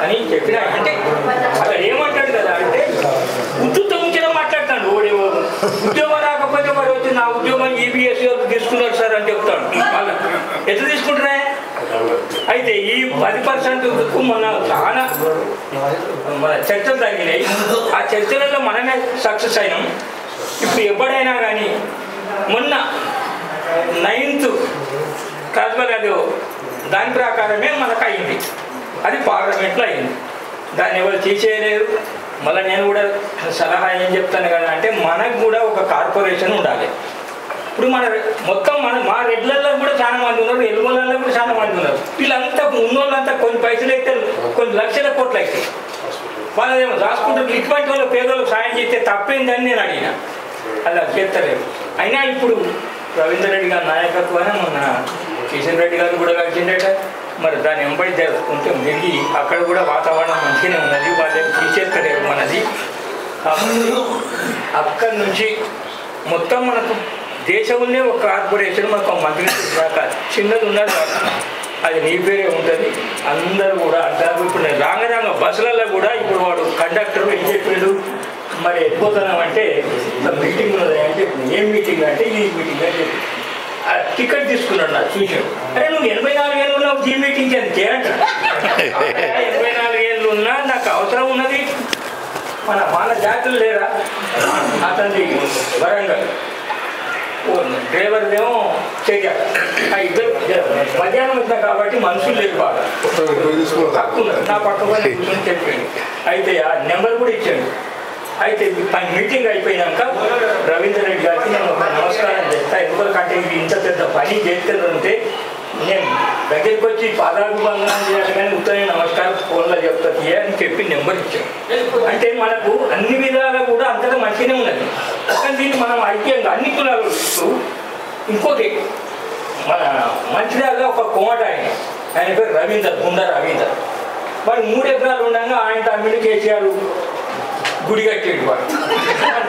అని చెప్పిన. అంటే అక్కడ ఏమంటాడు కదా అంటే ఉద్యోగం ఉంచిన మాట్లాడతాడు. ఓడేవో ఉద్యోగం రాకపోతే వాడు వచ్చి నా ఉద్యోగం ఈబీఎస్ తీసుకున్నారు సార్ అని చెప్తాడు. వాళ్ళు ఎట్లా తీసుకుంటున్నా. అయితే ఈ 10% మన చాలా మన చర్చలు తగ్గినాయి. ఆ చర్చలలో మనమే సక్సెస్ అయినాం. ఇప్పుడు ఎప్పుడైనా కానీ మొన్న 9th క్లాస్లో అది దాని ప్రకారమే మనకు అయింది. అది పార్లమెంట్లో అయింది. దాన్ని ఎవరు తీసేయలేరు. మళ్ళీ నేను కూడా సలహా ఏం చెప్తాను కదా అంటే మనకు కూడా ఒక కార్పొరేషన్ ఉండాలి. ఇప్పుడు మన మొత్తం మా రెడ్లలో కూడా చాలా మంది ఉన్నారు, ఎలుగులలో కూడా చాలా మంది ఉన్నారు. వీళ్ళంతా ఉన్నోళ్ళంతా కొన్ని పైసలు అయితే కొన్ని లక్షల కోట్లు అవుతాయి. వాళ్ళేమో రాసుకుంటారు. ఇటువంటి వాళ్ళు పేదలకు సాయం చేస్తే తప్పేందని నేను అడిగిన. అలా చేస్తలేరు. అయినా ఇప్పుడు రవీంద్ర రెడ్డి గారి నాయకత్వాన్ని మొన్న కిషన్ రెడ్డి గారు కూడా కలిసిండట. మరి దాన్ని వెంబడి జరుపుకుంటే మెరిగి అక్కడ కూడా వాతావరణం మంచిగానే ఉన్నది. వాళ్ళని తీసేస్తలేరు మనది. కాబట్టి అక్కడి నుంచి మొత్తం మనకు దేశంలోనే ఒక కార్పొరేషన్ మనకు మంత్రిత్వ శాఖ చిన్నది ఉన్నది. అది నీ పేరే ఉంటుంది. అందరూ కూడా అంటారు. ఇప్పుడు నేను రాంగ బస్సులలో కూడా ఇప్పుడు వాడు కండక్టర్ ఏం చెప్పాడు, మరి వెళ్ళిపోతున్నామంటే మీటింగ్ ఉన్నది అని చెప్పి. ఏం మీటింగ్ అంటే ఈ మీటింగ్ అని చెప్పి టికెట్ తీసుకున్నాడు. నాకు చూసాడు. అరే నువ్వు 84 ఏళ్ళు ఉన్నావు ఈ మీటింగ్కి అని చేయండి. 84 ఏళ్ళు ఉన్నా నాకు అవసరం ఉన్నది. మన జాతులు లేరా అతని వరంగల్ డ్రైవర్దేమో చేయాలి. ఆ ఇద్దరు మధ్యాహ్నం వచ్చినా కాబట్టి మనుషులు లేరు. బాగా తక్కువ నా పక్క వాళ్ళు కూర్చొని చెప్పాడు. అయితే ఆ నెంబర్ కూడా ఇచ్చాడు. అయితే మీటింగ్ అయిపోయినాక రవీంద్ర రెడ్డి గారికి నేను ఒక నమస్కారం చేస్తా. ఎందుకంటే ఇది ఇంత పెద్ద పని చేస్తుంటే నేను దగ్గరికి వచ్చి పాదాభివందనం చేయాలి కానీ ఉత్తరం నమస్కారం ఫోన్లో చెప్తుంది అని చెప్పి నెంబర్ ఇచ్చాను. అంటే మనకు అన్ని విధాలా కూడా అంతగా మంచిగానే ఉన్నది. కానీ దీన్ని మనం ఐక్యంగా అన్ని కులాలు ఇంకోటి మన మంచిర్యాలలో ఒక కోమట ఆయన పేరు రవీందర్, గుండా రవీందర్. వాడు 3 ఎకరాలు ఉండగా ఆయన తమ్మిడి కేసీఆర్ గుడి కట్టేడు. వాడు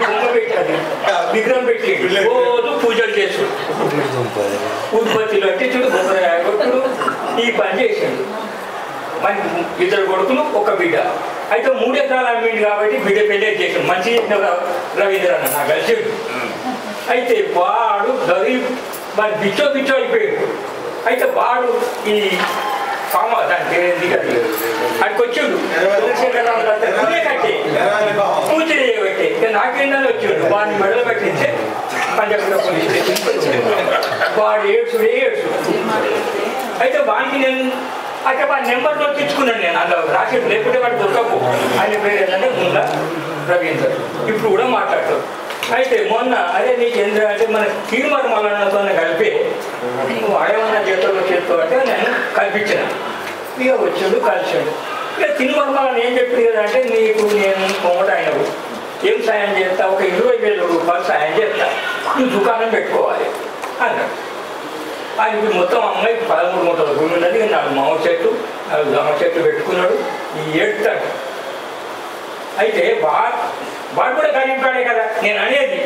బొమ్మ పెట్టాడు, విగ్రహం పెట్టేడు, రోజు పూజలు చేసాడు, ఉత్పత్తిలో కట్టించుడు, బొమ్మరాయ కొట్టుడు, ఈ పని చేసాడు. మరి 2 కొడుకులు 1 బిడ్డ. అయితే 3 ఎకరాలు అమ్మిండు కాబట్టి బిడ్డ పెళ్ళి చేసాడు. మంచి చేసిన రవీంద్ర అన్న నాకు కలిసాడు. అయితే వాడు గరీబ్ మరి బిచ్చో అయిపోయాడు. అయితే వాడు ఈ దాని పేరు కదా అక్కడికి వచ్చాడు. పూజ చేయబట్టే నాకేందని వచ్చాడు. వాడిని మెడలు కట్టించే పంజాబ్ పోలీస్ స్టేషన్ వాడు ఏడ్చుడే. అయితే వాడికి నేను అయితే వాడి నెంబర్లో తెచ్చుకున్నాను. నేను అలా రాసి లేకపోతే వాడు దొరకకు. ఆయన పేరు ఏంటంటే ముందా రవీందర్. ఇప్పుడు కూడా మాట్లాడతాడు. అయితే మొన్న అదే నీకు ఎందుకు అంటే మన తీర్మానతో కలిపి నువ్వు అడేమన్నా చేస్తూ అంటే నేను కల్పించిన ఇక వచ్చాడు కలిసాడు. ఇక తిరుమల ఏం చెప్పింది కదా అంటే నీకు నేను పొమ్మట అయినవు ఏం సాయం చేస్తా, ఒక 20,000 రూపాయలు సాయం చేస్తా, నువ్వు దుకాణం పెట్టుకోవాలి అన్నాడు. అది ఇప్పుడు మొత్తం అమ్మాయి 13 మూటల భూమి ఉన్నది. 4 మామిడి చెట్లు 4 జామ చెట్లు పెట్టుకున్నాడు. ఈ ఏడుతాడు. అయితే వాడు కూడా కలిపాడే కదా నేను అనేది,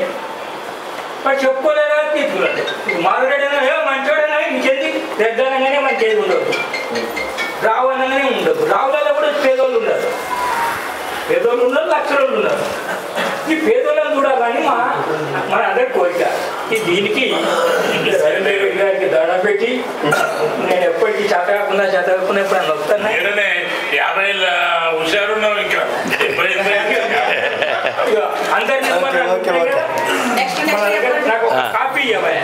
వాడు చెప్పుకోలేదా తీసుకున్నాడు. మాధుడైనా మంచోడైనా ఇంకెందుకు పెద్దనగానే మంచి ఏది ఉండదు, రావు అనగానే ఉండదు. రావులలో కూడా పేదోళ్ళు ఉన్నారు, పేదోళ్ళు ఉన్నారు, లక్షలు ఉన్నారు. ఈ పేదోళ్ళని చూడాలని మన అందరి కోరిక. దీనికి రవీంద్ర రెడ్డి గారికి దండం పెట్టి నేను ఎప్పటికీ చదవకుండా ఎప్పుడు అని వస్తాను. 50 ఏళ్ళ హుషారున్నావు ఇంకా అందరినీ నాకు కాపీ ఇవ్వాలి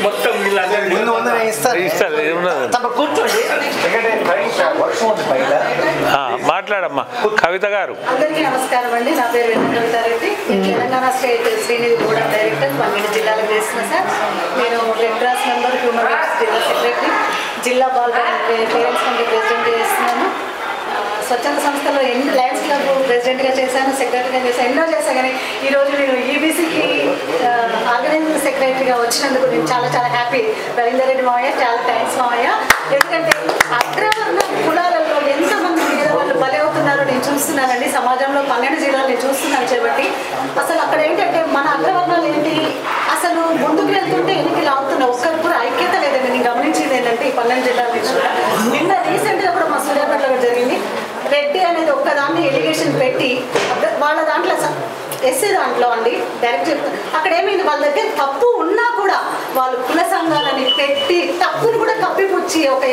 మొత్తం కూర్చోండి. మాట్లాడమ్మా కవిత గారు. అందరికీ నమస్కారం అండి. నా పేరు Kavitha Reddy. Telangana state Srinidhi board of director 12 జిల్లాలకు చేస్తున్నాను సార్. నేను red cross member, human rights జిల్లా సెక్రటరీ, జిల్లా బాల్ పేరెంట్స్ కమిటీ ప్రెసిడెంట్ చేస్తున్నాను. స్వచ్ఛంద సంస్థలో ఎన్ని లయన్స్ క్లబ్ ప్రెసిడెంట్గా చేశాను, సెక్రటరీగా చేశాను, ఎన్నో చేశాను. కానీ ఈరోజు నేను ఈబీసీకి ఆర్గనైజింగ్ సెక్రటరీగా వచ్చినందుకు నేను చాలా చాలా హ్యాపీ. రవీందర్ రెడ్డి మావయ్య చాలా థ్యాంక్స్ మావయ్య. ఎందుకంటే అగ్రవర్ణ కులాలలో ఎంతమంది వాళ్ళు బలి అవుతున్నారో నేను చూస్తున్నానండి. సమాజంలో 12 జిల్లాలు నేను చూస్తున్నాను చేపట్టి. అసలు అక్కడ ఏంటంటే మన అగ్రవర్ణాలు ఏంటి, అసలు ముందుకు వెళ్తుంటే ఎన్నికలు లాగుతున్నా, ఒక్కరికి కూడా ఐక్యత లేదండి. నేను గమనించింది ఏంటంటే ఈ 12 జిల్లాల నుంచి కూడా నిన్న రీసెంట్గా కూడా మా సూర్యాపేటలో జరిగింది. రెడ్డి అనేది ఒక్కదాన్ని ఎలిగేషన్ పెట్టి వాళ్ళ దాంట్లో ఎస్సీ దాంట్లో అండి డైరెక్ట్ అక్కడ ఏమైంది, వాళ్ళ దగ్గర తప్పు ఉన్నా కూడా వాళ్ళు కుల సంఘాలని పెట్టి తప్పును కూడా కప్పిపుచ్చి ఒక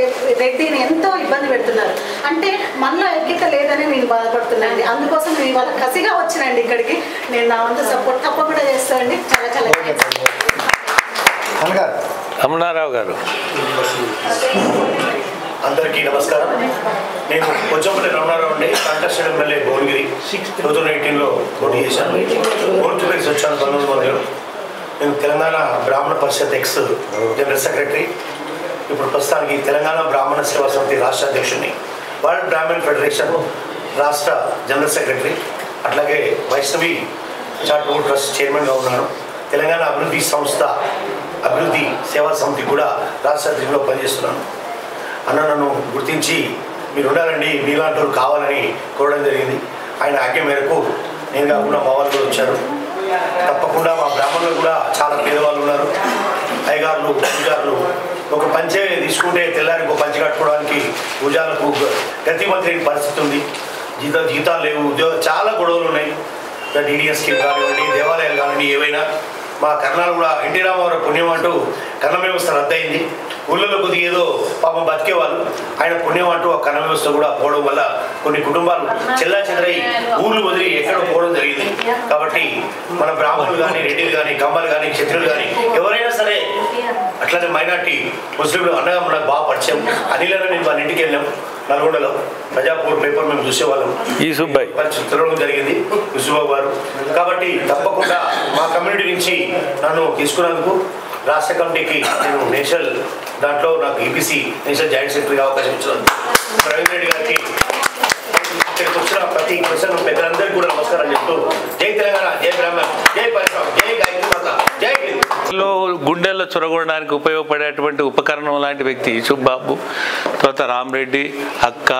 రెడ్డిని ఎంతో ఇబ్బంది పెడుతున్నారు. అంటే మనలో ఐక్యత లేదని నేను బాధపడుతున్నాను. అందుకోసం నేను ఇవాళ కసిగా వచ్చినండి ఇక్కడికి. నేను నా వంతు సపోర్ట్ తప్పకుండా చేస్తానండి. చాలా చాలా రమణారావు గారు. అందరికీ నమస్కారం. నేను కొంచెంపల్లి రమణారావు అండి. కాంటెస్టెడ్ ఎమ్మెల్యే భువనగిరి 2018లో పోటీ చేశాను. ఓటు పేసి వచ్చాను 1900. నేను తెలంగాణ బ్రాహ్మణ పరిషత్ ఎక్స్ జనరల్ సెక్రటరీ. ఇప్పుడు ప్రస్తుతానికి తెలంగాణ బ్రాహ్మణ సేవా సమితి రాష్ట్ర అధ్యక్షుడిని, వరల్డ్ బ్రాహ్మణ్ ఫెడరేషన్ రాష్ట్ర జనరల్ సెక్రటరీ, అట్లాగే వైష్ణవి చారిటబుల్ ట్రస్ట్ చైర్మన్గా ఉన్నాను. తెలంగాణ అభివృద్ధి సంస్థ అభివృద్ధి సేవా సమితి కూడా రాష్ట్ర అధ్యక్షుడిలో పనిచేస్తున్నాను. అన్న నన్ను గుర్తించి మీరు ఉండాలండి, మీలాంటి వాళ్ళు కావాలని కోరడం జరిగింది. ఆయన ఆజ్ఞ మేరకు నేను కాకుండా మా వాళ్ళు కూడా వచ్చారు. తప్పకుండా మా బ్రాహ్మణులు కూడా చాలా పేదవాళ్ళు ఉన్నారు. అయ్యగారులు పూజారులు ఒక పంచే తీసుకుంటే తెల్లారికి ఒక పంచి కట్టుకోవడానికి పూజాలకు గతిమంత్రి పరిస్థితి ఉంది. జీతాలు లేవు, ఉద్యోగాలు చాలా గొడవలు ఉన్నాయి. DDS స్కీమ్ కానివ్వండి, దేవాలయాలు కానివ్వండి, ఏవైనా మా కర్ణాలు కూడా ఎన్టీ రామారావు పుణ్యం అంటూ కర్ణ వ్యవస్థ రద్దయింది. ఊళ్ళలో కొద్దిగా ఏదో పాపం బతికేవాళ్ళు, ఆయన పుణ్యం అంటూ ఆ కర్ణ వ్యవస్థ కూడా పోవడం వల్ల కొన్ని కుటుంబాలు చెల్లా చెదరై ఊళ్ళు వదిలి ఎక్కడో పోవడం జరిగింది. కాబట్టి మన బ్రాహ్మణులు కానీ, రెడ్డిలు కానీ, కమ్మలు కానీ, క్షత్రులు కానీ ఎవరైనా సరే, అట్లనే మైనార్టీ ముస్లింలు అన్నగా మనకు బాగా పరిచయం. అనిలను నేను వాళ్ళ ఇంటికి వెళ్ళాం నల్గొండలో. ప్రజాపూర్ పేపర్ మేము చూసేవాళ్ళం. ఈ సుబ్బాయి తిరగడం జరిగింది విశ్వబాబు గారు. కాబట్టి తప్పకుండా మా కమ్యూనిటీ నుంచి నన్ను తీసుకున్నందుకు రాష్ట్ర కమిటీకి నేను నేషనల్ దాంట్లో నాకు ఈబీసీ నేషనల్ జాయింట్ సెక్రటరీగా అవకాశం ఇచ్చినందుకు రవీంద్ర రెడ్డి గారికి, ఇక్కడికి వచ్చిన ప్రతి క్వశ్చన్ పెద్దలందరికీ కూడా నమస్కారం చెప్తూ జై తెలంగాణ, జై బ్రాహ్మణ్, జై పరిశ్రమ, జై గాయత్రి మాత, జై గుండెల్లో చొరగొనడానికి ఉపయోగపడేటువంటి ఉపకరణం లాంటి వ్యక్తి సుబ్బాబు, తర్వాత రామరెడ్డి, అక్క,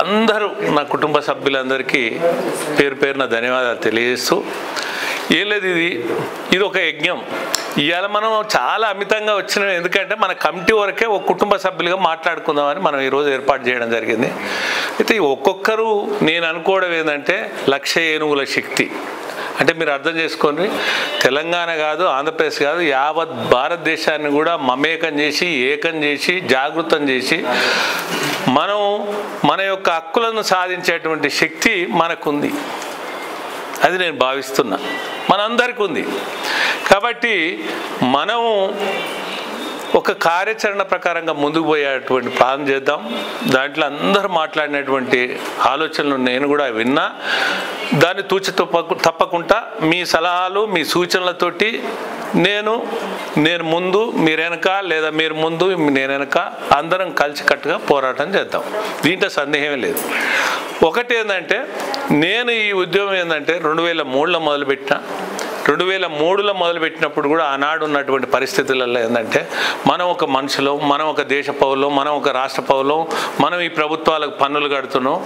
అందరూ నా కుటుంబ సభ్యులందరికీ పేరు పేరున ధన్యవాదాలు తెలియజేస్తూ, ఏం లేదు ఇది ఒక యజ్ఞం. ఇవాళ మనం చాలా అమితంగా వచ్చినాం. ఎందుకంటే మన కమిటీ వరకే ఒక కుటుంబ సభ్యులుగా మాట్లాడుకుందామని మనం ఈరోజు ఏర్పాటు చేయడం జరిగింది. అయితే ఒక్కొక్కరు నేను అనుకోవడం ఏంటంటే 1,00,000 ఏనుగుల శక్తి. అంటే మీరు అర్థం చేసుకోండి, తెలంగాణ కాదు, ఆంధ్రప్రదేశ్ కాదు, యావత్ భారతదేశాన్ని కూడా మమేకం చేసి, ఏకం చేసి, జాగృతం చేసి మనం మన యొక్క హక్కులను సాధించేటువంటి శక్తి మనకుంది. అది నేను భావిస్తున్నా, మనందరికీ ఉంది. కాబట్టి మనం ఒక కార్యాచరణ ప్రకారంగా ముందుకు పోయేటువంటి ప్లాన్ చేద్దాం. దాంట్లో అందరూ మాట్లాడినటువంటి ఆలోచనలు నేను కూడా విన్నా. దాన్ని తప్పకుండా మీ సలహాలు మీ సూచనలతోటి నేను ముందు మీరు వెనక, లేదా మీరు ముందు నేను వెనక, అందరం కలిసికట్టుగా పోరాటం చేద్దాం. దీంట్లో సందేహమే లేదు. ఒకటి ఏంటంటే, నేను ఈ ఉద్యమం ఏంటంటే 2003లో మొదలుపెట్టిన. 2003లో మొదలుపెట్టినప్పుడు కూడా ఆనాడు ఉన్నటువంటి పరిస్థితులలో ఏంటంటే, మనం ఒక మనుషులం, మనం ఒక దేశ పౌరులం, మనం ఒక రాష్ట్ర పౌరులం, మనం ఈ ప్రభుత్వాలకు పన్నులు కడుతున్నాం.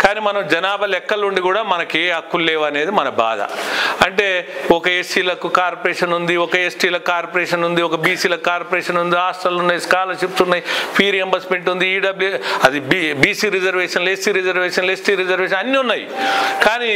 కానీ మనం జనాభా లెక్కలుండి కూడా మనకి ఏ హక్కులు లేవు అనేది మన బాధ. అంటే ఒక ఎస్సీలకు కార్పొరేషన్ ఉంది, ఒక ఎస్టీలకు కార్పొరేషన్ ఉంది, ఒక బీసీలకు కార్పొరేషన్ ఉంది, హాస్టల్ ఉన్నాయి, స్కాలర్షిప్స్ ఉన్నాయి, ఫీ రియంబర్స్మెంట్ ఉంది, అది బీసీ రిజర్వేషన్లు, ఎస్సీ రిజర్వేషన్లు, ఎస్టీ రిజర్వేషన్ అన్నీ ఉన్నాయి. కానీ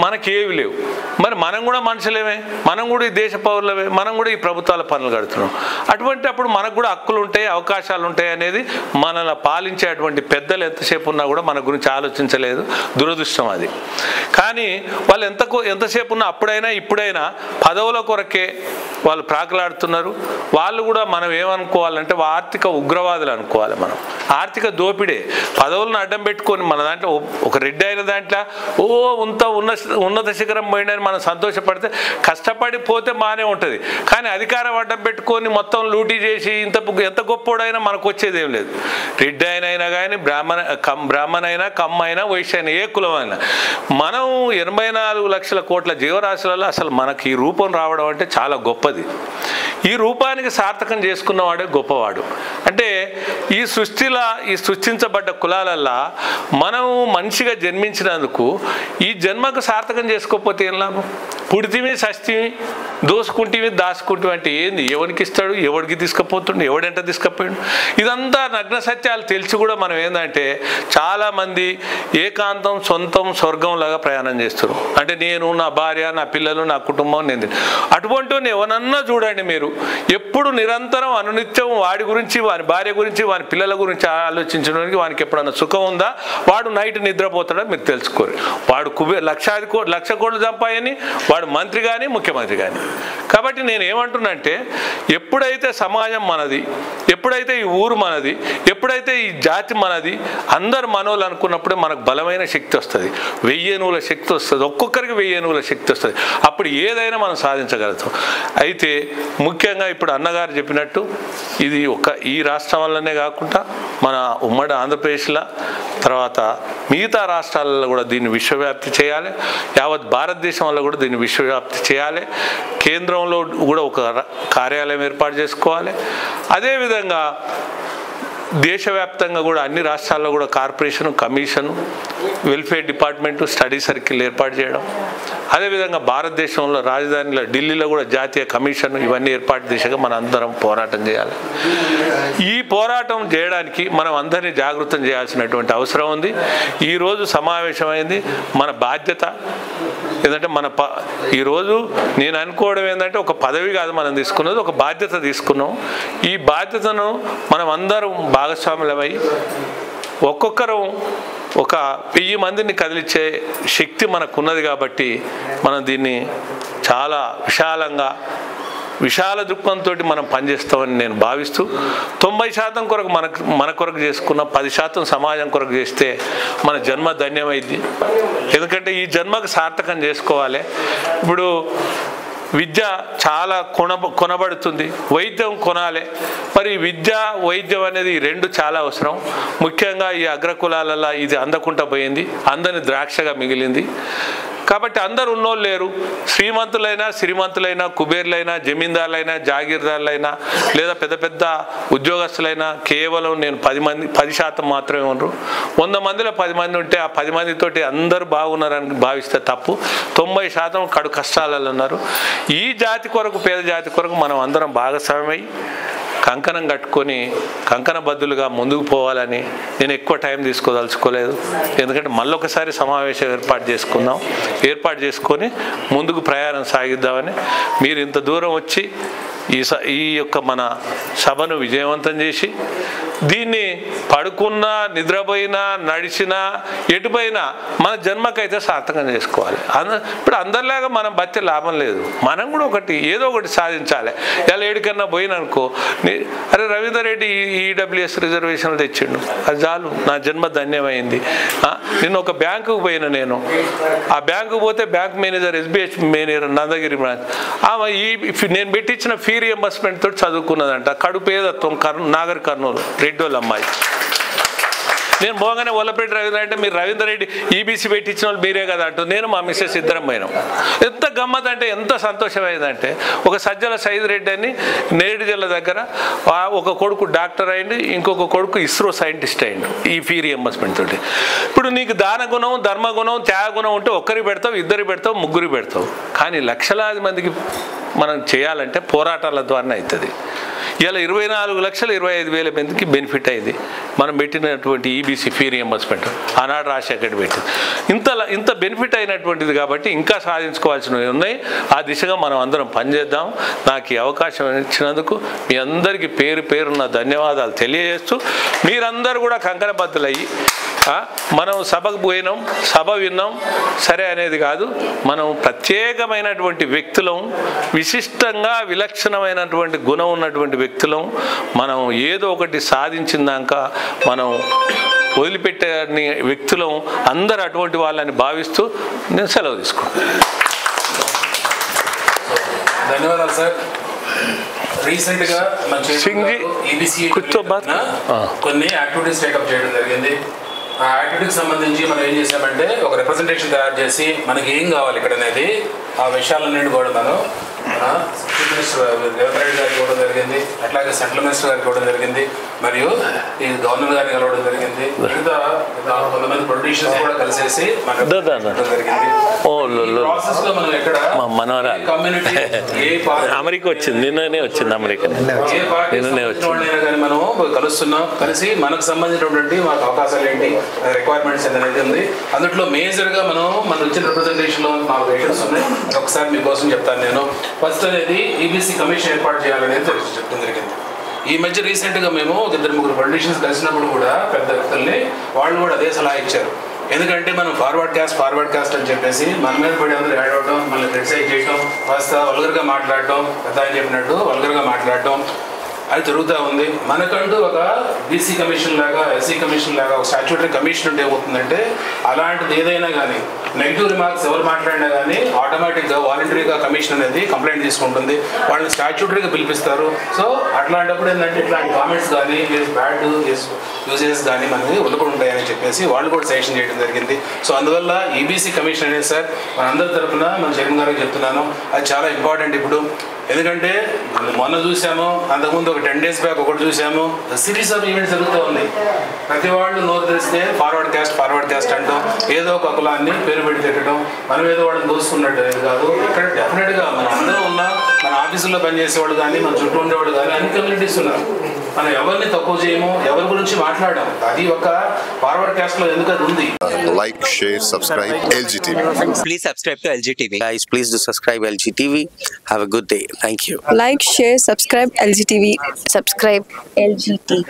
మనకేవి లేవు. మరి మనం కూడా మనుషులేమే, మనం కూడా ఈ దేశ పౌరులమే, మనం కూడా ఈ ప్రభుత్వాల పనులు కడుతున్నాం. అటువంటి అప్పుడు మనకు కూడా హక్కులు ఉంటాయి, అవకాశాలు ఉంటాయి అనేది మనల్ని పాలించేటువంటి పెద్దలు ఎంతసేపు ఉన్నా కూడా మన గురించి ఆలోచించలేదు. దురదృష్టం అది. కానీ వాళ్ళు ఎంతసేపు ఉన్నా అప్పుడైనా ఇప్పుడైనా పదవుల కొరకే వాళ్ళు ప్రాకులాడుతున్నారు. వాళ్ళు కూడా మనం ఏమనుకోవాలంటే ఆర్థిక ఉగ్రవాదులు అనుకోవాలి. మనం ఆర్థిక దోపిడే. పదవులను అడ్డం పెట్టుకొని మన దాంట్లో ఒక రెడ్డి అయిన దాంట్లో ఉన్నత శిఖరం పోయిందని మనం సంతోషపడితే, కష్టపడి పోతే బాగానే ఉంటుంది. కానీ అధికారం అడ్డం పెట్టుకొని మొత్తం లూటీ చేసి ఎంత గొప్పోడైనా మనకు వచ్చేది ఏం లేదు. రెడ్డి అయినా కానీ బ్రాహ్మణ అయినా, కమ్మ అయినా, వైశ్య అయినా, ఏ కులం అయినా, మనం 84 లక్షల కోట్ల జీవరాశులలో అసలు మనకి ఈ రూపం రావడం అంటే చాలా గొప్పది. ఈ రూపానికి సార్థకం చేసుకున్నవాడే గొప్పవాడు. అంటే ఈ సృష్టించబడ్డ కులాలల్లా మనం మనిషిగా జన్మించినందుకు ఈ జన్మకు సార్థకం చేసుకోకపోతే ఏం లాభం? పుడితివి, సస్తివి, దోసుకుంటేవి, దాచుకుంటేవి అంటే ఏంది? ఎవరికి ఇస్తాడు, ఎవరికి తీసుకుపోతుండు, ఎవడంట తీసుకుపోయాడు? ఇదంతా నగ్న సత్యాలు తెలిసి కూడా మనం ఏంటంటే చాలామంది ఏకాంతం, సొంతం, స్వర్గంలాగా ప్రయాణం చేస్తారు. అంటే నేను, నా భార్య, నా పిల్లలు, నా కుటుంబం, నేను అటువంటి ఎవరన్నా చూడండి మీరు, ఎప్పుడు నిరంతరం అనునిత్యం వాడి గురించి, వాని భార్య గురించి, వాని పిల్లల గురించి ఆలోచించడానికి వానికి ఎప్పుడన్నా సుఖం ఉందా? వాడు నైట్ నిద్రపోతాడో మీరు తెలుసుకోరు. వాడు లక్ష కోట్లు సంపాయని వాడు మంత్రి కానీ ముఖ్యమంత్రి కానీ. కాబట్టి నేను ఏమంటున్నానంటే, ఎప్పుడైతే సమాజం మనది, ఎప్పుడైతే ఈ ఊరు మనది, ఎప్పుడైతే ఈ జాతి మనది, అందరు మనోళ్ళు అనుకున్నప్పుడే మనకు బలమైన శక్తి వస్తుంది. 1000 ఏనుగుల శక్తి వస్తుంది. ఒక్కొక్కరికి 1000 ఏనుగుల శక్తి వస్తుంది. అప్పుడు ఏదైనా మనం సాధించగలుగుతాం. అయితే ముఖ్యంగా ఇప్పుడు అన్నగారు చెప్పినట్టు ఇది ఈ రాష్ట్రం వల్లనే కాకుండా మన ఉమ్మడి ఆంధ్రప్రదేశ్లో, తర్వాత మిగతా రాష్ట్రాలలో కూడా దీన్ని విశ్వవ్యాప్తి చేయాలి. యావత్ భారతదేశం వల్ల కూడా దీన్ని విశ్వవ్యాప్తి చేయాలి. కేంద్రంలో కూడా ఒక కార్యాలయం ఏర్పాటు చేసుకోవాలి. అదేవిధంగా దేశవ్యాప్తంగా కూడా అన్ని రాష్ట్రాల్లో కూడా corporation, commission, welfare department, study circle ఏర్పాటు చేయడం. అదేవిధంగా భారతదేశంలో రాజధానిలో ఢిల్లీలో కూడా జాతీయ కమిషన్, ఇవన్నీ ఏర్పాటు దిశగా మనం అందరం పోరాటం చేయాలి. ఈ పోరాటం చేయడానికి మనం అందరినీ జాగృతం చేయాల్సినటువంటి అవసరం ఉంది. ఈరోజు సమావేశమైంది మన బాధ్యత. ఏంటంటే ఈరోజు నేను అనుకోవడం ఏంటంటే ఒక పదవి కాదు మనం తీసుకున్నది, ఒక బాధ్యత తీసుకున్నాం. ఈ బాధ్యతను మనం అందరం భాగస్వాములమై ఒక్కొక్కరు ఒక 1000 మందిని కదిలించే శక్తి మనకున్నది. కాబట్టి మనం దీన్ని చాలా విశాల దృక్పథంతో మనం పనిచేస్తామని నేను భావిస్తూ, 90% కొరకు మన కొరకు చేసుకున్న 10% సమాజం కొరకు చేస్తే మన జన్మ ధన్యమైంది. ఎందుకంటే ఈ జన్మకు సార్థకం చేసుకోవాలి. ఇప్పుడు విద్య చాలా కొనబడుతుంది, వైద్యం కొనాలి. మరి విద్య, వైద్యం అనేది ఈ రెండు చాలా అవసరం. ముఖ్యంగా ఈ అగ్రకులాలలో ఇది అందకుండా పోయింది, అందని ద్రాక్షగా మిగిలింది. కాబట్టి అందరు ఉన్నోళ్ళు లేరు. శ్రీమంతులైనా, శ్రీమంతులైనా, కుబేర్లైనా, జమీందారులైనా, జాగీర్దారులైనా, లేదా పెద్ద పెద్ద ఉద్యోగస్తులైనా కేవలం నేను 10% మాత్రమే ఉన్నారు. 100 మందిలో 10 మంది ఉంటే ఆ 10 మందితోటి అందరూ బాగున్నారని భావిస్తే తప్పు. 90% కడు కష్టాలలో ఉన్నారు. ఈ జాతి కొరకు, పేద జాతి కొరకు మనం అందరం భాగస్వామ్యమై కంకణం కట్టుకొని కంకణబద్దులుగా ముందుకు పోవాలని నేను ఎక్కువ టైం తీసుకోదలుచుకోలేదు. ఎందుకంటే మళ్ళొకసారి సమావేశం ఏర్పాటు చేసుకొని ముందుకు ప్రయాణం సాగిద్దామని. మీరు ఇంత దూరం వచ్చి ఈ యొక్క మన సభను విజయవంతం చేసి దీన్ని పడుకున్నా నిద్రపోయినా నడిచినా ఎటుపోయినా మన జన్మకైతే సార్థకం చేసుకోవాలి. ఇప్పుడు అందరిలాగా మనం బచ్చే లాభం లేదు. మనం కూడా ఏదో ఒకటి సాధించాలి. ఇలా ఏడికన్నా పోయిననుకో, అరే రవీందర్ రెడ్డి ఈడబ్ల్యూఎస్ రిజర్వేషన్లు తెచ్చిండు, అది చాలు, నా జన్మ ధన్యమైంది. నిన్న ఒక బ్యాంకుకు పోయిన నేను, ఆ బ్యాంకుకు పోతే bank manager SBH manager Nandagiri నేను పెట్టించిన ఫీ రియంబర్స్మెంట్ తోటి చదువుకున్నదంట. కడుపేదత్వం నాగర్ కర్నూలు రెడ్డోళ్ళ అమ్మాయి. నేను పోగానే ఒల్లపెట్టి రవీంద్ర అంటే మీరు రవీందర్ రెడ్డి ఈబీసీ పెట్టించిన వాళ్ళు మీరే కదా అంటూ నేను మా మిస్సెస్ ఇద్దరం పోయినాం. ఎంత గమ్మత్ అంటే ఎంత సంతోషమైందంటే, ఒక సజ్జల సైద్ రెడ్డి అని నేరేడు జిల్లా దగ్గర ఒక కొడుకు డాక్టర్ అయింది, ఇంకొక కొడుకు ఇస్రో సైంటిస్ట్ అయిండు ఈ ఫీ రియంబర్స్మెంట్ తోటి. ఇప్పుడు నీకు దానగుణం ధర్మగుణం త్యాగగుణం ఉంటే ఒక్కరికి పెడతావు, ఇద్దరికి పెడతావు, ముగ్గురికి పెడతావు. కానీ లక్షలాది మందికి మనం చేయాలంటే పోరాటాల ద్వారా అవుతుంది. ఇలా 24,25,000 మందికి బెనిఫిట్ అయింది మనం పెట్టినటువంటి ఈబీసీ ఫీ రియంబర్స్మెంట్. ఆనాడు రాజశేఖర్ పెట్టింది. ఇంత బెనిఫిట్ అయినటువంటిది కాబట్టి ఇంకా సాధించుకోవాల్సినవి ఉన్నాయి. ఆ దిశగా మనం అందరం పనిచేద్దాం. నాకు ఈ అవకాశం ఇచ్చినందుకు మీ అందరికీ పేరున ధన్యవాదాలు తెలియజేస్తూ, మీరందరూ కూడా కంకణబద్దులయ్యి మనం సభకు పోయినాం, సభ విన్నాం సరే అనేది కాదు, మనం ప్రత్యేకమైనటువంటి వ్యక్తులం, విశిష్టంగా విలక్షణమైనటువంటి గుణం ఉన్నటువంటి వ్యక్తులం. మనం ఏదో ఒకటి సాధించిందాక మనం వదిలిపెట్టే వ్యక్తులం. అందరూ అటువంటి వాళ్ళని భావిస్తూ నేను సెలవు తీసుకుంటాను. ధన్యవాదాలు సార్. రీసెంట్గా కొన్ని యాక్టివిటీస్ టేకప్ చేయడం జరిగింది. ఆ యాక్టివిటీకి సంబంధించి మనం ఏం చేసామంటే ఒక రిప్రజెంటేషన్ తయారు చేసి మనకి ఏం కావాలి ఇక్కడ అనేది ఆ విషయాలన్నింటి కూడా మనం చీఫ్ మినిస్టర్ రేవంత్ రెడ్డి గారికి ఇవ్వడం జరిగింది, అట్లాగే సెంట్రల్ మినిస్టర్ గారికి ఇవ్వడం జరిగింది, మరియు ఈ గవర్నర్ గారిని కలవడం జరిగింది. మిగతా కొంతమంది పొలిటీషియన్స్ కూడా కలిసేసి మనకు జరిగింది. ప్రాసెస్ లో మనం ఎక్కడ కమ్యూనిటీ అమెరికా వచ్చింది, నిన్ననే వచ్చింది అమెరికా, నిన్ననే వచ్చింది కానీ మనం కలుస్తున్నాం. కలిసి మనకు సంబంధించినటువంటి మాకు అవకాశాలు ఏంటి, రిక్వైర్మెంట్స్ అనేది ఉంది. అందులో మేజర్గా మన వచ్చిన రిప్రజెంటేషన్ లో 4 ఐటమ్స్ ఉన్నాయి. ఒకసారి మీకోసం చెప్తాను నేను. ఫస్ట్ అనేది ఈబీసీ కమిషన్ ఏర్పాటు చేయాలనేది చెప్పడం జరిగింది. ఈ మధ్య రీసెంట్గా మేము 2-3 పొలిటీషియన్స్ కలిసినప్పుడు కూడా పెద్ద వ్యక్తుల్ని వాళ్ళు కూడా అదే సలహా ఇచ్చారు. ఎందుకంటే మనం ఫార్వర్డ్ క్యాస్ట్ అని చెప్పేసి మన మీద పడి అందరూ యాడ్ అవడం, మళ్ళీ క్రిటిసైజ్ చేయడం, కాస్త వల్గర్గా మాట్లాడటం, పెద్ద అని చెప్పినట్టు వల్గర్గా మాట్లాడటం అది జరుగుతూ ఉంది. మనకంటూ ఒక బీసీ కమిషన్ లాగా, ఎస్సీ కమిషన్ లాగా ఒక స్టాట్యూటరీ కమిషన్ ఉంటే ఏమవుతుందంటే, అలాంటిది ఏదైనా కానీ నెగిటివ్ రిమార్క్స్ ఎవరు మాట్లాడినా కానీ ఆటోమేటిక్గా వాలంటరీగా కమిషన్ అనేది కంప్లైంట్ తీసుకుంటుంది, వాళ్ళని స్టాట్యూటరీగా పిలిపిస్తారు. సో అట్లాంటప్పుడు ఏంటంటే ఇట్లాంటి కామెంట్స్ కానీ బ్యాడ్ యూజెస్ కానీ మనకి ఉండకుండా ఉంటాయని చెప్పేసి వాళ్ళు కూడా సజెషన్ చేయడం జరిగింది. సో అందువల్ల ఈబీసీ కమిషన్ అనేది సార్ మనందరి తరఫున మన జగన్ గారికి చెప్తున్నాను, అది చాలా ఇంపార్టెంట్. ఇప్పుడు ఎందుకంటే మొన్న చూసాము, అంతకుముందు ఒక 10 days బ్యాక్ ఒకటి చూసాము, సిరీస్ ఆఫ్ ఈవెంట్స్ జరుగుతూ ఉంది. ప్రతి వాళ్ళు నోరు తెరిస్తే ఫార్వర్డ్ క్యాస్ట్ అంటాం, ఏదో ఒక కులాన్ని పేరు పెట్టి తిట్టడం, మనం ఏదో వాళ్ళని దోసుకున్నట్టు అనేది కాదు. ఇక్కడ డెఫినెట్గా మనం అందరం ఉన్న మన ఆఫీసుల్లో పనిచేసేవాళ్ళు కానీ మన చుట్టూ ఉండేవాళ్ళు కానీ అన్ని కమ్యూనిటీస్ ఉన్నారు. మనం ఎవరిని తక్కువ చేయము, ఎవరి గురించి మాట్లాడడం, అది ఒక ఫార్వర్డ్ క్యాస్ట్ లో ఎందుకు అది ఉంది. Like, share, subscribe LGTV. Please subscribe to LGTV. Guys, please do subscribe LGTV. Have a good day. Thank you. Like, share, subscribe LGTV. Subscribe LGTV.